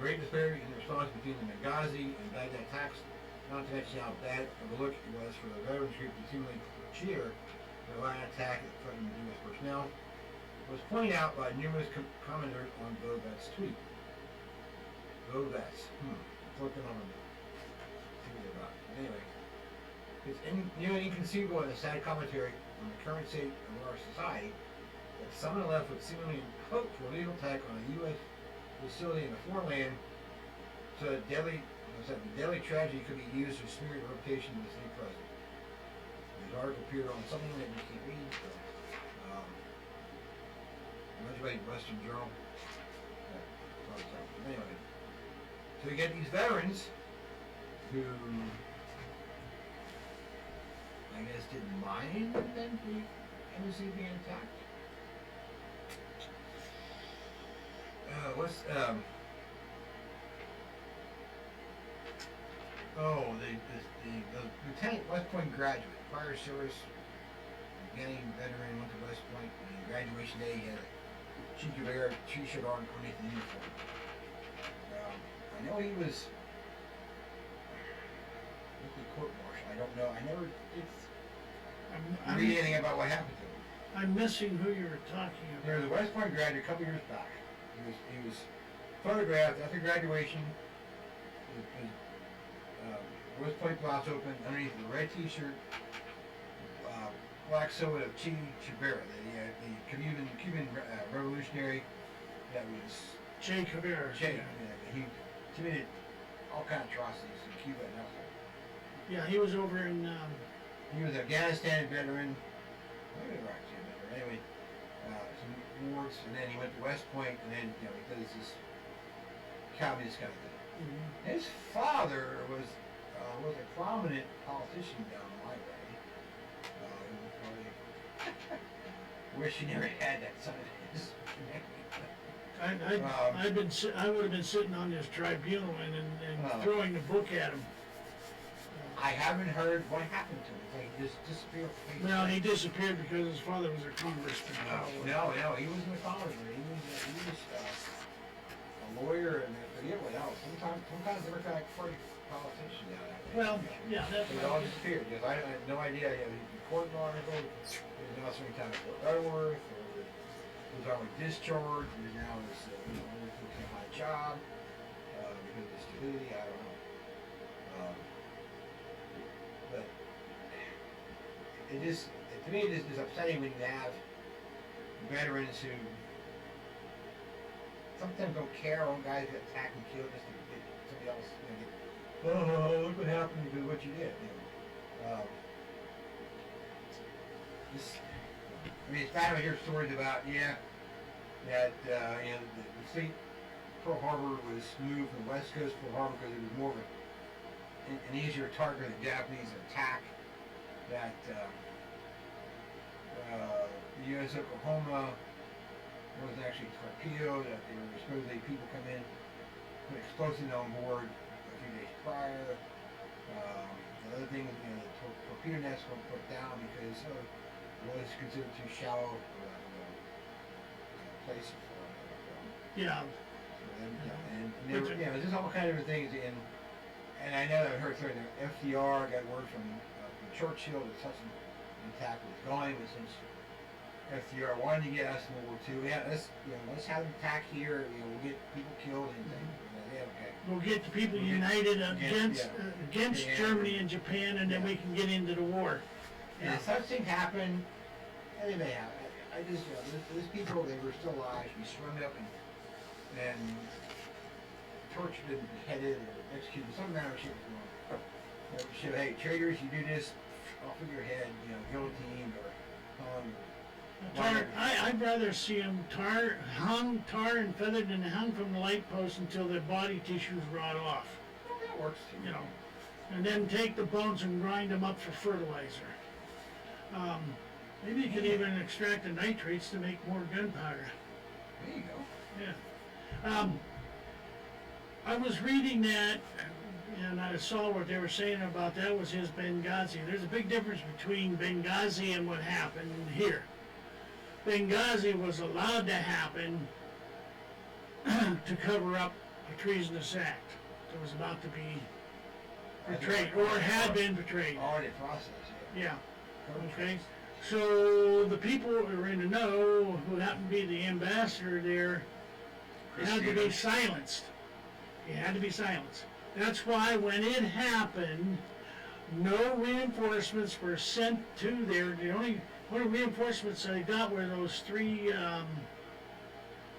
Great disparity in the response between the Benghazi and Baghdad attacks, not to mention how bad of a look it was for the veterans group to seemingly cheer the line attack that threatened U.S. personnel, was pointed out by numerous commenters on Bovet's tweet. Bovet's. Looking on them. See what they're about. Anyway, it's nearly inconceivable in a sad commentary on the current state of our society that someone left would seemingly hope for a legal attack on a U.S. facility in a foreign land so that the deadly tragedy could be used to smear the reputation of the state president. His article appeared on something that you can't read, so, Western Journal. Anyway, so you get these veterans who, I guess, didn't mind then the embassy being attacked. The Lieutenant West Point graduate, fire service, beginning veteran, went to West Point, and graduation day he had a Che Guevara t-shirt on underneath the uniform. I know he was with the court-martial. I don't know. I never did read anything about what happened to him. I'm missing who you were talking There was about. a West Point graduate a couple years back. He was photographed after graduation. His West Point blouse open, underneath the red t-shirt, black silhouette of Che Guevara, the Cuban revolutionary that was Che Guevara. Che. He committed all kinds of atrocities in Cuba and elsewhere. Yeah, he was over in. He was an Afghanistan veteran. Maybe Iraq too, veteran. Anyway, some wars, and then he went to West Point, and then he does this communist kind of thing. His father was a prominent politician down my way. Wish he never had that son of his. I would have been sitting on this tribunal and throwing the book at him. I haven't heard what happened to him. Like, he just disappeared. Well, he disappeared because his father was a congressman. No, he wasn't a congressman. He was a lawyer, and I forget what else. Some kind of Democratic Party politician down there. Well, yeah, that's It all disappeared because I had no idea. He was a court article. He was now spending time at Fort Leavenworth. He was already discharged. He was now looking at my job because of the stupidity. I don't know. But to me, it is upsetting when you have veterans who sometimes don't care when guys get attacked and killed just to get somebody else, oh, look what happened because of what you did. It's bad to hear stories about, that the state Pearl Harbor was moved from West Coast Pearl Harbor because it was more of an easier target of the Japanese attack. That the U.S. Oklahoma wasn't actually torpedoed. That there were supposedly people come in, put explosives on board a few days prior. The other thing, the torpedo nets were put down because it was considered too shallow for a place for Yeah. and there were, just all kind of things. And I know I heard something. FDR got word from Churchill that such an attack was going, but since FDR wanted to get us in World War II, let's have an attack here. We'll get people killed and things. Okay. We'll get the people united against Germany and Japan, and then we can get into the war. And if such things happen, and they may happen. I just, these people, they were still alive. We strung up and tortured and beheaded or executed some manner of shit was wrong. So, hey, traitors, you do this, off of your head, guillotined or hung. I'd rather see them tar and feathered and hung from the light post until their body tissues rot off. Well, that works too. And then take the bones and grind them up for fertilizer. Maybe you could even extract the nitrates to make more gunpowder. There you go. Yeah. I was reading that, and I saw what they were saying about that was his Benghazi. There's a big difference between Benghazi and what happened here. Benghazi was allowed to happen to cover up a treasonous act that was about to be betrayed, or had been betrayed. Already processed, Yeah. Okay. So the people who were in the know, who happened to be the ambassador there, had to be silenced. He had to be silenced. That's why when it happened, no reinforcements were sent to there. The only reinforcements they got were those three,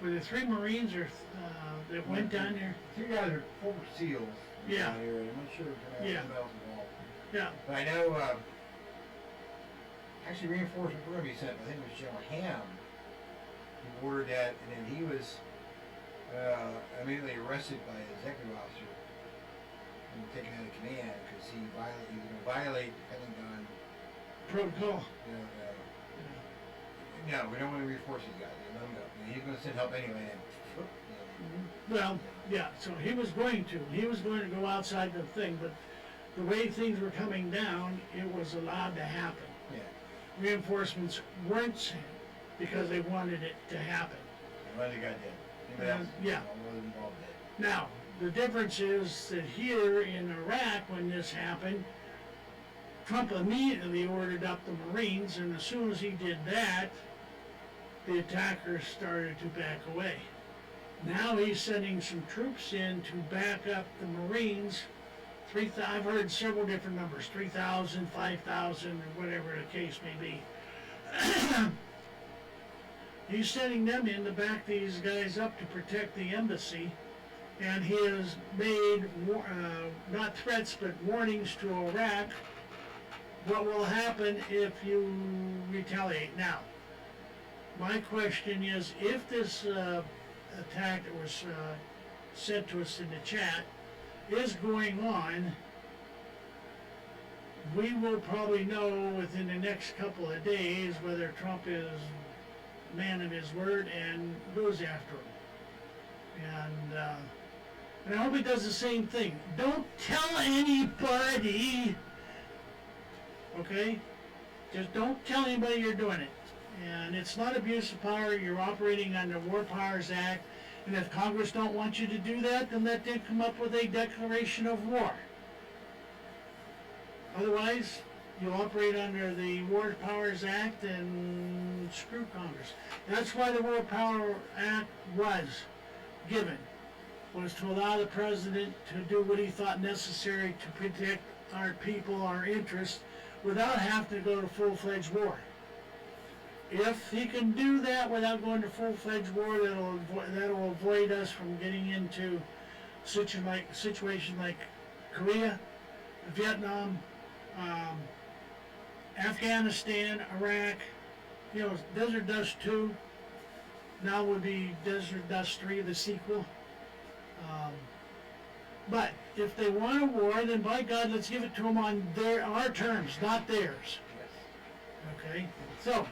were the three Marines that went down there? 3 guys are former SEALs. Yeah. Down here, and I'm not sure if Yeah. anyone else involved. Yeah. But I know, actually reinforcements were going to be sent. I think it was General Ham who ordered that, and then he was immediately arrested by an executive officer and taken out of command because he was going to violate the Pentagon Protocol. No, we don't want to reinforce these guys. Let them go. He's going to send help anyway. Well, yeah, so he was going to go outside the thing, but the way things were coming down, it was allowed to happen. Yeah. Reinforcements weren't sent because they wanted it to happen. Well, they got dead. Anybody else? Yeah. Was involved dead. Now, the difference is that here in Iraq, when this happened, Trump immediately ordered up the Marines, and as soon as he did that, the attackers started to back away. Now he's sending some troops in to back up the Marines. I've heard several different numbers, 3,000, 5,000, or whatever the case may be. He's sending them in to back these guys up to protect the embassy, and he has made, not threats, but warnings to Iraq, what will happen if you retaliate. Now, my question is, if this attack that was sent to us in the chat is going on, we will probably know within the next couple of days whether Trump is a man of his word and goes after him. And I hope he does the same thing. Don't tell anybody, okay? Just don't tell anybody you're doing it. And it's not abuse of power. You're operating under War Powers Act. And if Congress don't want you to do that, then let them come up with a declaration of war. Otherwise, you operate under the War Powers Act and screw Congress. That's why the War Power Act was given, was to allow the president to do what he thought necessary to protect our people, our interests, without having to go to full-fledged war. If he can do that without going to full-fledged war, that'll avoid us from getting into situation like Korea, Vietnam, Afghanistan, Iraq, Desert Dust 2, now would be Desert Dust 3, the sequel. But if they want a war, then by God, let's give it to them on our terms, not theirs. Okay? So,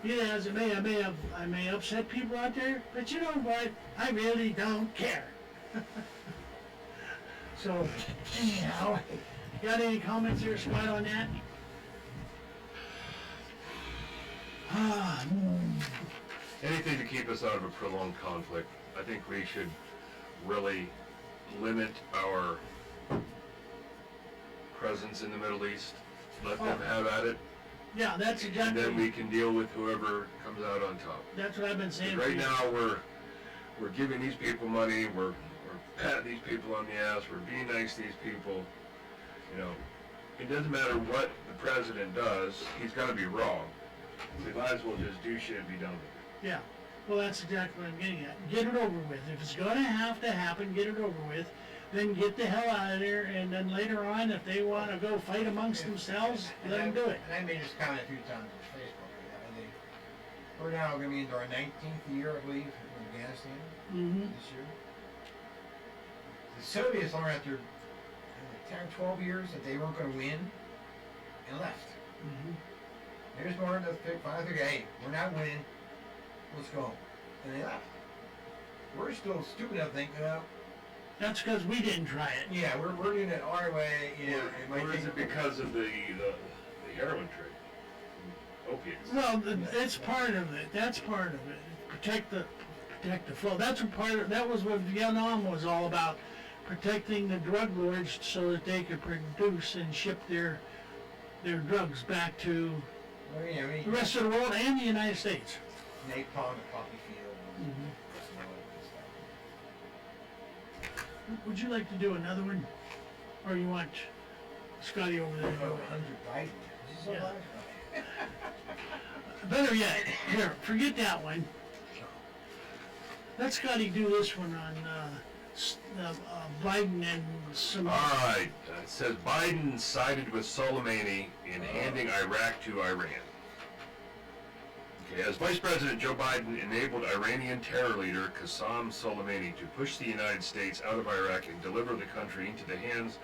as it may, I may upset people out there, but you know what? I really don't care. So, anyhow, Got any comments there, Scott, on that? Anything to keep us out of a prolonged conflict. I think we should really limit our presence in the Middle East. Let them have at it, Yeah, that's and exactly. then we can deal with whoever comes out on top. That's what I've been saying. Right for you. now, we're giving these people money. We're patting these people on the ass. We're being nice to these people. You know, it doesn't matter what the president does. He's got to be wrong. We might as well just do shit and be done with it. Yeah. Well, that's exactly what I'm getting at. Get it over with. If it's going to have to happen, get it over with. Then get the hell out of there. And then later on, if they want to go fight amongst themselves, let them do it. And I made this comment a few times on Facebook. We're now going to be into our 19th year, I believe, in Afghanistan Mm-hmm. this year. The Soviets learned after 10 or 12 years that they weren't going to win and left. Mm-hmm. They just learned to finally figure, hey, we're not winning, let's go home. And they left. We're still stupid enough to think, That's because we didn't try it. yeah, we're doing it our way, you know. It might Or is take- it because of the heroin trade? Opiates. Well, it's part of it. That's part of it. Protect the flow. That's what that was what Vietnam was all about. Protecting the drug lords so that they could produce and ship their drugs back to I mean, the rest of the world and the United States. napalm and poppy field and Mhm. all that stuff. Would you like to do another one? Or you want Scotty over there to do it? 100 Biden. Is this so Yeah. loud? Better yet, here, forget that one. Let Scotty do this one on Biden and some. All right. It says Biden sided with Soleimani in handing Iraq to Iran. Okay, as Vice President, Joe Biden enabled Iranian terror leader Qasem Soleimani to push the United States out of Iraq and deliver the country into the hands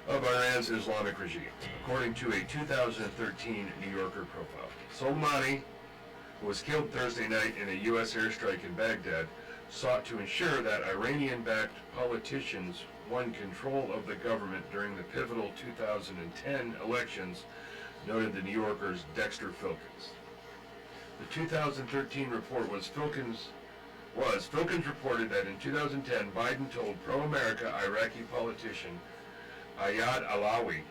of Iran's Islamic regime, according to a 2013 New Yorker profile. Soleimani, who was killed Thursday night in a U.S. airstrike in Baghdad, sought to ensure that Iranian-backed politicians won control of the government during the pivotal 2010 elections, noted the New Yorker's Dexter Filkins. The 2013 report was Filkins reported that in 2010, Biden told pro-America Iraqi politician Ayad Alawi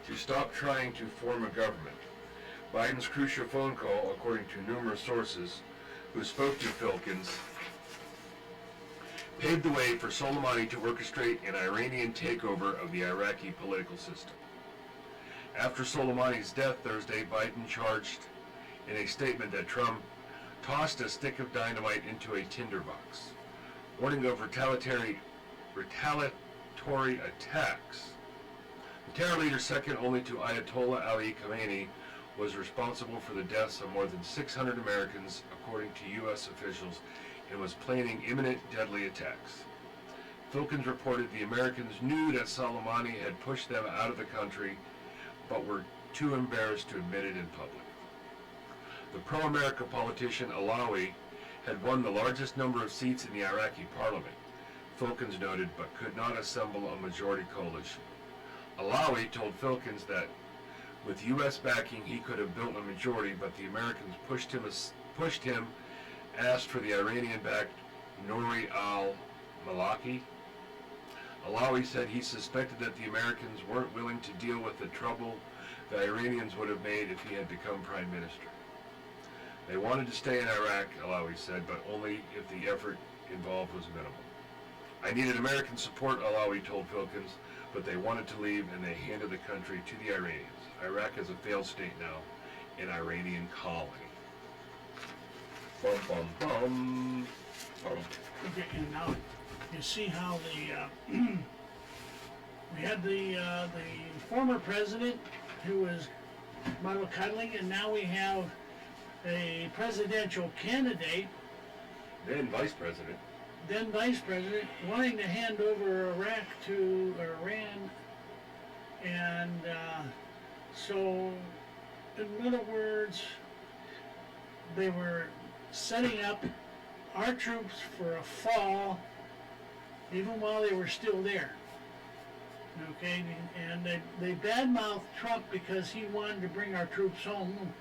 to stop trying to form a government. Biden's crucial phone call, according to numerous sources who spoke to Filkins, paved the way for Soleimani to orchestrate an Iranian takeover of the Iraqi political system. After Soleimani's death Thursday, Biden charged in a statement that Trump tossed a stick of dynamite into a tinderbox, warning of retaliatory attacks. The terror leader, second only to Ayatollah Ali Khamenei, was responsible for the deaths of more than 600 Americans, according to U.S. officials, and was planning imminent deadly attacks. Filkins reported the Americans knew that Soleimani had pushed them out of the country, but were too embarrassed to admit it in public. The pro-America politician Alawi had won the largest number of seats in the Iraqi parliament, Filkins noted, but could not assemble a majority coalition. Alawi told Filkins that with U.S. backing he could have built a majority, but the Americans pushed him, asked for the Iranian-backed Nouri al-Maliki. Alawi said he suspected that the Americans weren't willing to deal with the trouble the Iranians would have made if he had become prime minister. They wanted to stay in Iraq, Alawi said, but only if the effort involved was minimal. I needed American support, Alawi told Filkins, but they wanted to leave and they handed the country to the Iranians. Iraq is a failed state now, an Iranian colony. Bum, bum, bum. Okay, and now you see how we had the former president who was monocuddling, and now we have a presidential candidate, Then vice president. then vice president, wanting to hand over Iraq to Iran. And so, in other words, they were setting up our troops for a fall even while they were still there. Okay, and they badmouthed Trump because he wanted to bring our troops home.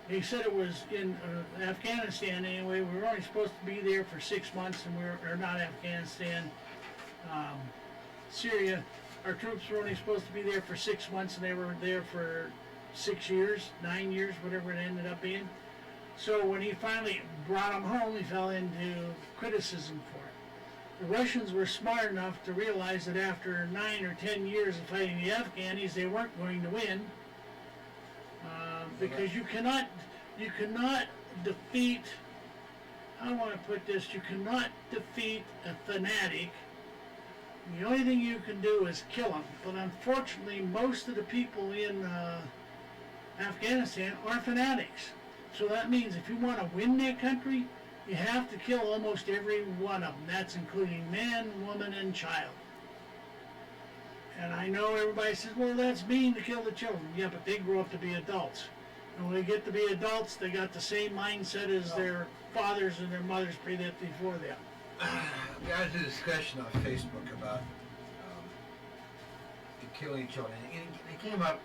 He said it was in Afghanistan anyway. We were only supposed to be there for 6 months, and or not Afghanistan, Syria. Our troops were only supposed to be there for 6 months, and they were there for 6 years, 9 years, whatever it ended up being. So when he finally brought them home, he fell into criticism for it. The Russians were smart enough to realize that after 9 or 10 years of fighting the Afghanis, they weren't going to win. Because you cannot defeat, how do I want to put this, you cannot defeat a fanatic. The only thing you can do is kill them. But unfortunately, most of the people in Afghanistan are fanatics. So that means if you want to win that country, you have to kill almost every one of them. That's including man, woman, and child. And I know everybody says, well, that's mean to kill the children. Yeah, but they grow up to be adults. And when they get to be adults, they got the same mindset as their fathers and their mothers before them. We had a discussion on Facebook about the killing children. And it came up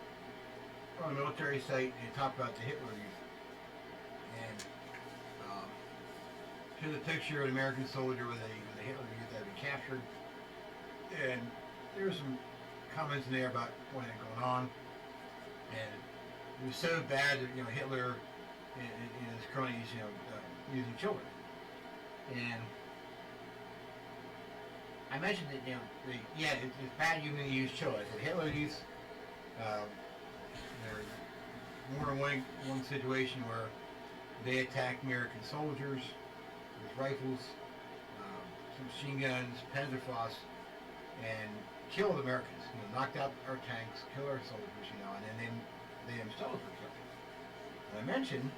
on a military site and talked about the Hitler Youth. And showed a picture of an American soldier with a Hitler Youth that had been captured. And there were some comments in there about what had gone on. And it was so bad that, Hitler and his cronies, using children. And I mentioned that, it's bad you use children. So Hitler Youth, there's more than one situation where they attacked American soldiers with rifles, some machine guns, panzerfaust, and killed Americans. Knocked out our tanks, killed our soldiers, and then they themselves were killed. And I mentioned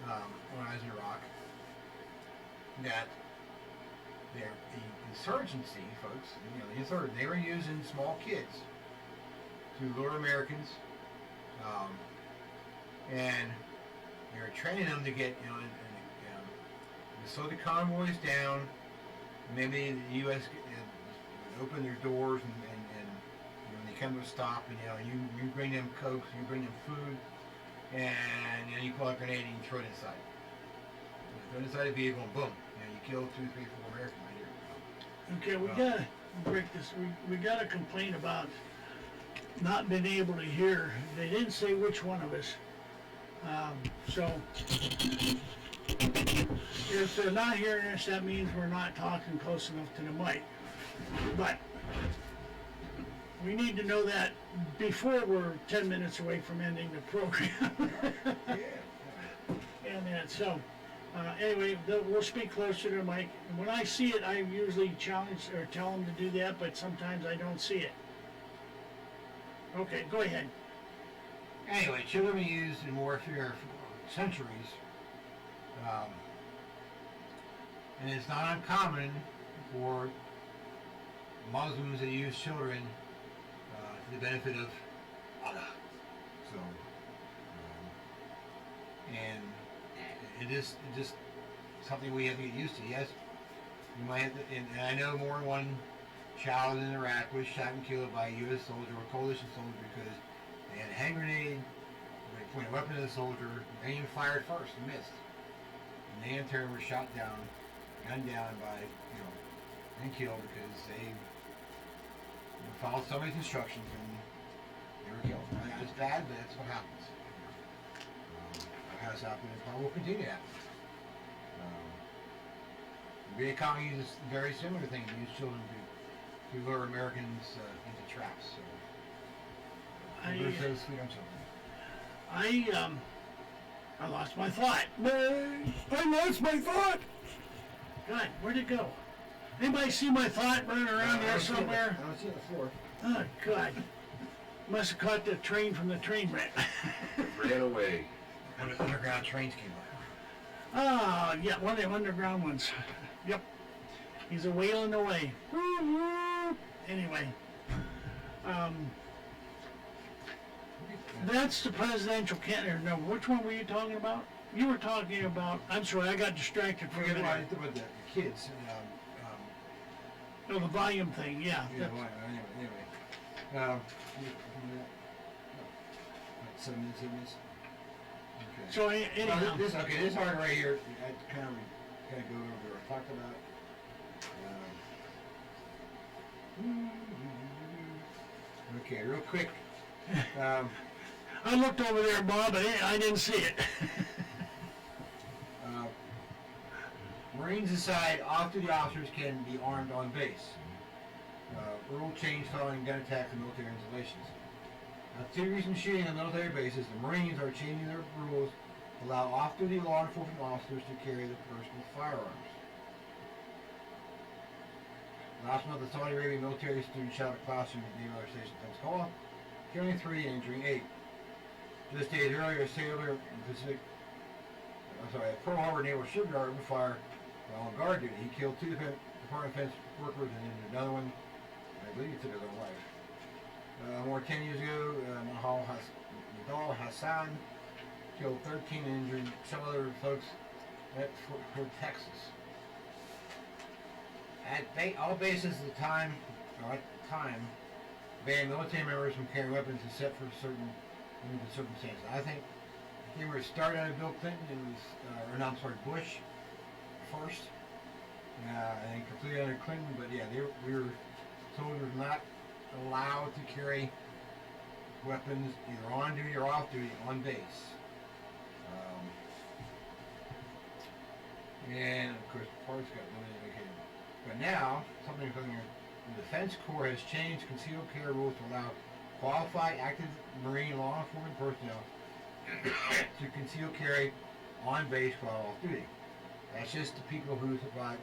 when I was in Iraq that the insurgency folks, they were using small kids to lure Americans, and they were training them to get, to slow the convoys down. Maybe the U.S. would open their doors and when they come to a stop, and you bring them cokes, you bring them food, and you pull out a grenade and you throw it inside. Throw it inside the vehicle and boom, you kill 2, 3, 4 Americans right here. Okay, we gotta break this. We gotta complain about not being able to hear. They didn't say which one of us. So if they're not hearing us, that means we're not talking close enough to the mic. But we need to know that before we're 10 minutes away from ending the program. And then, so, anyway, we'll speak closer to the mic. When I see it, I usually challenge or tell them to do that, but sometimes I don't see it. Okay, go ahead. Anyway, children are used in warfare for centuries. And it's not uncommon for Muslims to use children to the benefit of Allah. So, and it is just something we have to get used to. Yes, you might have to, and I know more than one child in Iraq was shot and killed by a U.S. soldier or coalition soldier because they had a hand grenade, they pointed a weapon at the soldier, they even fired first and missed. And they in turn were shot down, gunned down by, and killed because they followed somebody's instructions and they were killed. It's bad, but that's what happens. It has happened and probably will continue to happen. The Vietcong uses a very similar thing to use children to lure Americans into traps. So, I lost my thought. I lost my thought. God, where'd it go? Anybody see my thought running around there somewhere? I don't see it on the floor. Oh, God. Must have caught the train from the train wreck. Ran away. Underground trains came by. Ah, yeah, one of them underground ones. Yep. He's a wailing away. Anyway. That's the presidential candidate. No, which one were you talking about? You were talking about, I'm sorry, I got distracted for a minute. I talked about the kids. No, the volume thing, yeah. Anyway. What, 7 minutes in this? Okay. So anyhow, This art right here, I kind of go over what I talked about. Okay, real quick. I looked over there, Bob, but I didn't see it. Marines aside, off-duty officers can be armed on base. Rule change following gun attacks in military installations. Two recent shooting on military bases, the Marines are changing their rules to allow off-duty law enforcement officers to carry their personal firearms. Last month, the Saudi Arabian military student shot a classroom at Naval Air Station Pensacola, killing 3 and injuring 8. Just days earlier, a sailor in Pearl Harbor Naval Shipyard opened fire while on guard duty. He killed 2 Department of Defense workers and injured another one. I believe he took his own life. More than 10 years ago, Nadal Hassan killed 13 and injured some other folks at Fort Hood, Texas. At all bases at the time, banned military members from carrying weapons except for certain limited circumstances. I think they were started under Bill Clinton. It was, Bush first. I think completely under Clinton, but yeah, we were soldiers not allowed to carry weapons either on duty or off duty on base. And of course, parts got limited. Okay. But now, something from the Defense Corps has changed concealed carry rules to allow qualified active Marine law enforcement personnel to conceal carry on base while off duty. That's just the people who survive,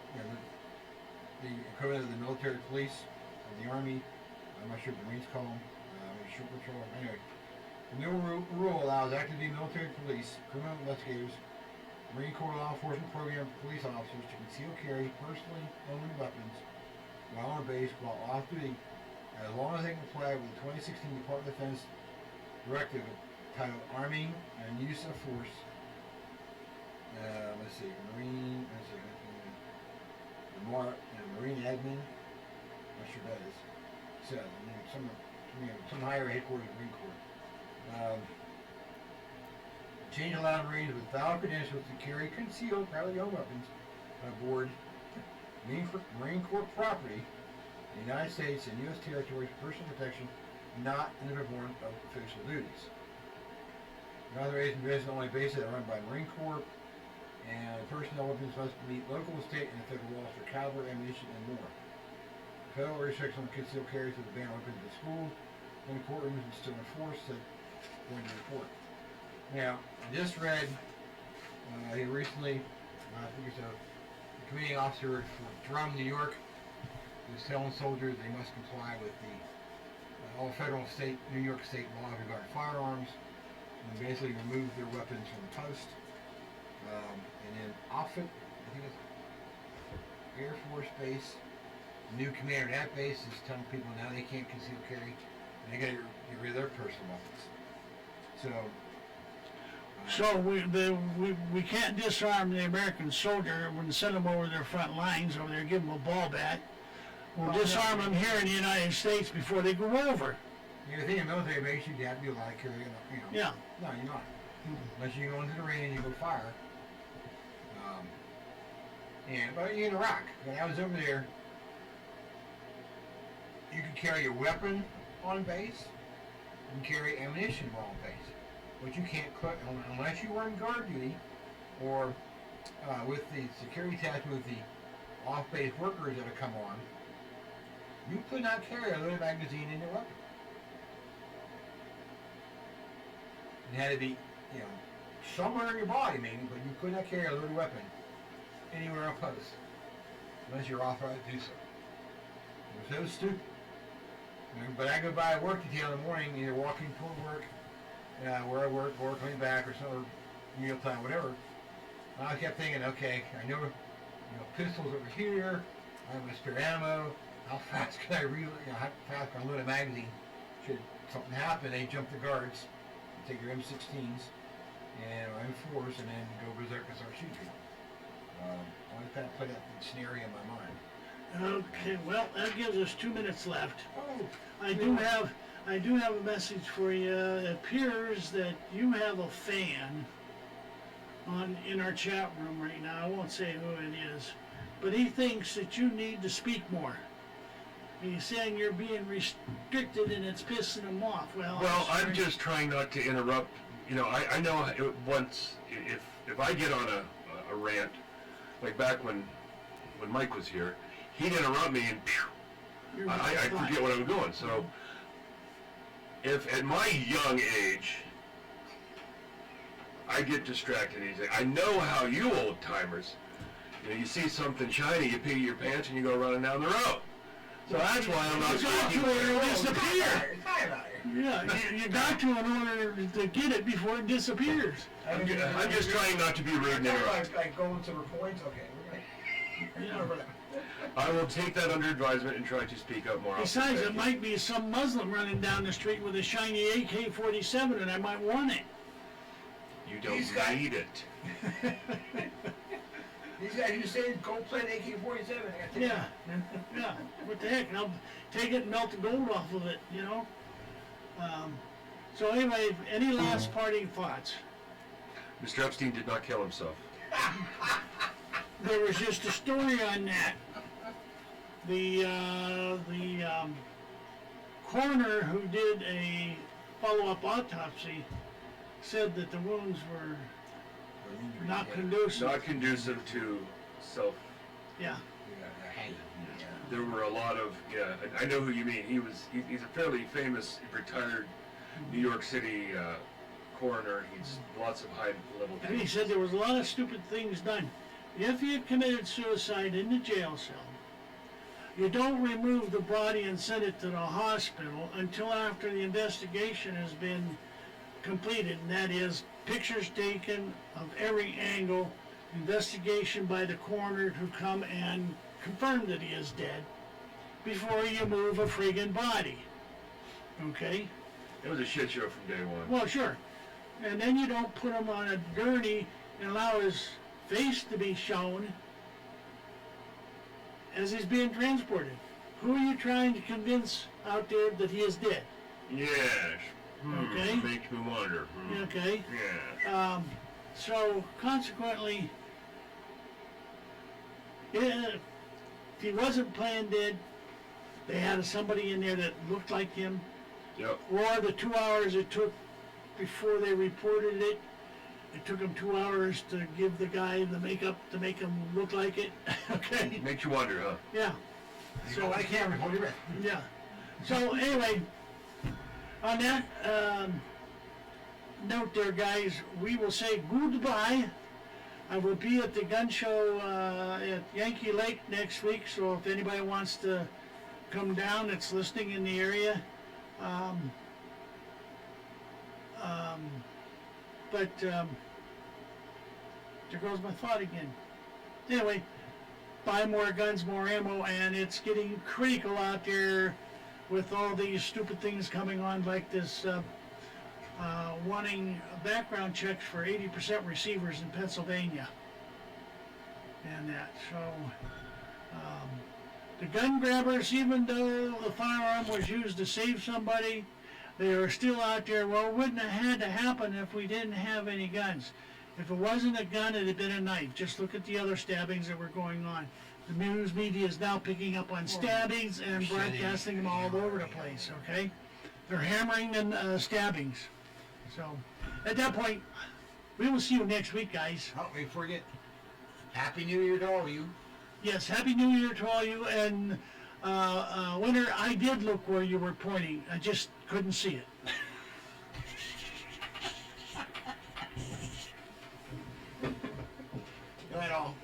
the equivalent of the military police of the Army. I'm not sure what the Marines call them. Shore Patrol. Anyway, the new rule allows active duty military police, criminal investigators, Marine Corps Law Enforcement Program police officers to conceal carry personally owned weapons while on base while off duty, as long as they comply with the 2016 Department of Defense Directive titled Arming and Use of Force. Marine Admin. Not sure what that is. Says some higher headquarters of the Marine Corps. Change allowed Marines with valid credentials to carry concealed, privately owned weapons aboard Marine Corps property in the United States and U.S. territories for personal protection, not in the performance of official duties. The authorization is only bases that are run by Marine Corps, and personnel weapons must meet local, state, and federal laws for caliber, ammunition, and more. Federal restrictions on concealed carry to the ban weapons in schools and courtrooms is still enforced, said according to the report. Now, I just read, he recently, I think it's a commanding officer for Drum, New York, is telling soldiers they must comply with the all federal and state, New York State laws regarding firearms, and basically remove their weapons from the post. And then outfit, I think it's Air Force Base, the new commander at that base is telling people now they can't conceal carry, and they got to get rid of their personal weapons. So we can't disarm the American soldier when we send them over their front lines over there, give them a ball bat. We'll disarm them here in the United States before they go over. You think in military base you have to be allowed to carry, Yeah. No, you're not. Unless you go into the range and you go fire. But in Iraq, when I was over there, you could carry a weapon on base and carry ammunition while on base. But you can't, unless you are on guard duty or with the security task with the off-base workers that have come on, you could not carry a loaded magazine in your weapon. It had to be, somewhere in your body maybe, but you could not carry a loaded weapon anywhere on post unless you're authorized to do so. It was so stupid. But I go by a work detail in the morning, either walking toward work, where I work, or coming back, or some meal time, whatever. And I kept thinking, okay, I know, pistols over here. I have my spare ammo. How fast can I how fast can I load a magazine? Should something happen, they jump the guards, take your M16s and or M4s, and then go berserk and start shooting. I always kind of play that scenario in my mind. Okay, well, that gives us 2 minutes left. Oh, I do have a message for you. It appears that you have a fan in our chat room right now. I won't say who it is, but he thinks that you need to speak more. He's saying you're being restricted and it's pissing him off. Well, I'm just trying not to interrupt. You know, I know once, if I get on a rant, like back when Mike was here, he'd interrupt me and phew, I forget what I'm doing. So, if at my young age, I get distracted easily. I know how you old timers, you see something shiny, you pee your pants and you go running down the road. So that's why I'm not speaking. Disappear. Yeah, you got to in order to get it before it disappears. I'm just trying not to be rude and interrupt. Like going to the points. Okay, we're gonna. I will take that under advisement and try to speak up more often. Besides, it might be some Muslim running down the street with a shiny AK-47, and I might want it. You don't need it. These guys, you say go play an AK-47. Yeah, yeah. What the heck? And I'll take it and melt the gold off of it, you know. So anyway, any last parting thoughts? Mr. Epstein did not kill himself. There was just a story on that. The coroner who did a follow-up autopsy said that the wounds were not conducive. Not conducive to self. Yeah. There were a lot of, I know who you mean. He's a fairly famous, retired New York City coroner. He's lots of high-level And he things. said there was a lot of stupid things done. If he had committed suicide in the jail cell, you don't remove the body and send it to the hospital until after the investigation has been completed, and that is pictures taken of every angle, investigation by the coroner who come and confirm that he is dead before you move a friggin' body. Okay? It was a shit show from day one. Well, sure. And then you don't put him on a gurney and allow his face to be shown as he's being transported. Who are you trying to convince out there that he is dead? Yes. Okay. Makes me wonder. Okay. Yeah. So consequently, if he wasn't playing dead, they had somebody in there that looked like him, Yep. or the 2 hours it took before they reported it, it took them 2 hours to give the guy the makeup to make him look like it. Okay. Makes you wonder, huh? Yeah. So I can't report it. Yeah. So anyway, on that note there, guys, we will say goodbye. I will be at the gun show at Yankee Lake next week, so if anybody wants to come down that's listening in the area. There goes my thought again. Anyway, buy more guns, more ammo, and it's getting critical out there with all these stupid things coming on like this wanting background checks for 80% receivers in Pennsylvania. And that, so the gun grabbers, even though the firearm was used to save somebody, they are still out there. Well, it wouldn't have had to happen if we didn't have any guns. If it wasn't a gun, it'd have been a knife. Just look at the other stabbings that were going on. The news media is now picking up on stabbings and broadcasting them all over the place, okay? They're hammering the stabbings. So, at that point, we will see you next week, guys. Oh, we forget. Happy New Year to all of you. Yes, Happy New Year to all you, and Winter, I did look where you were pointing. I just couldn't see it. Good night, all.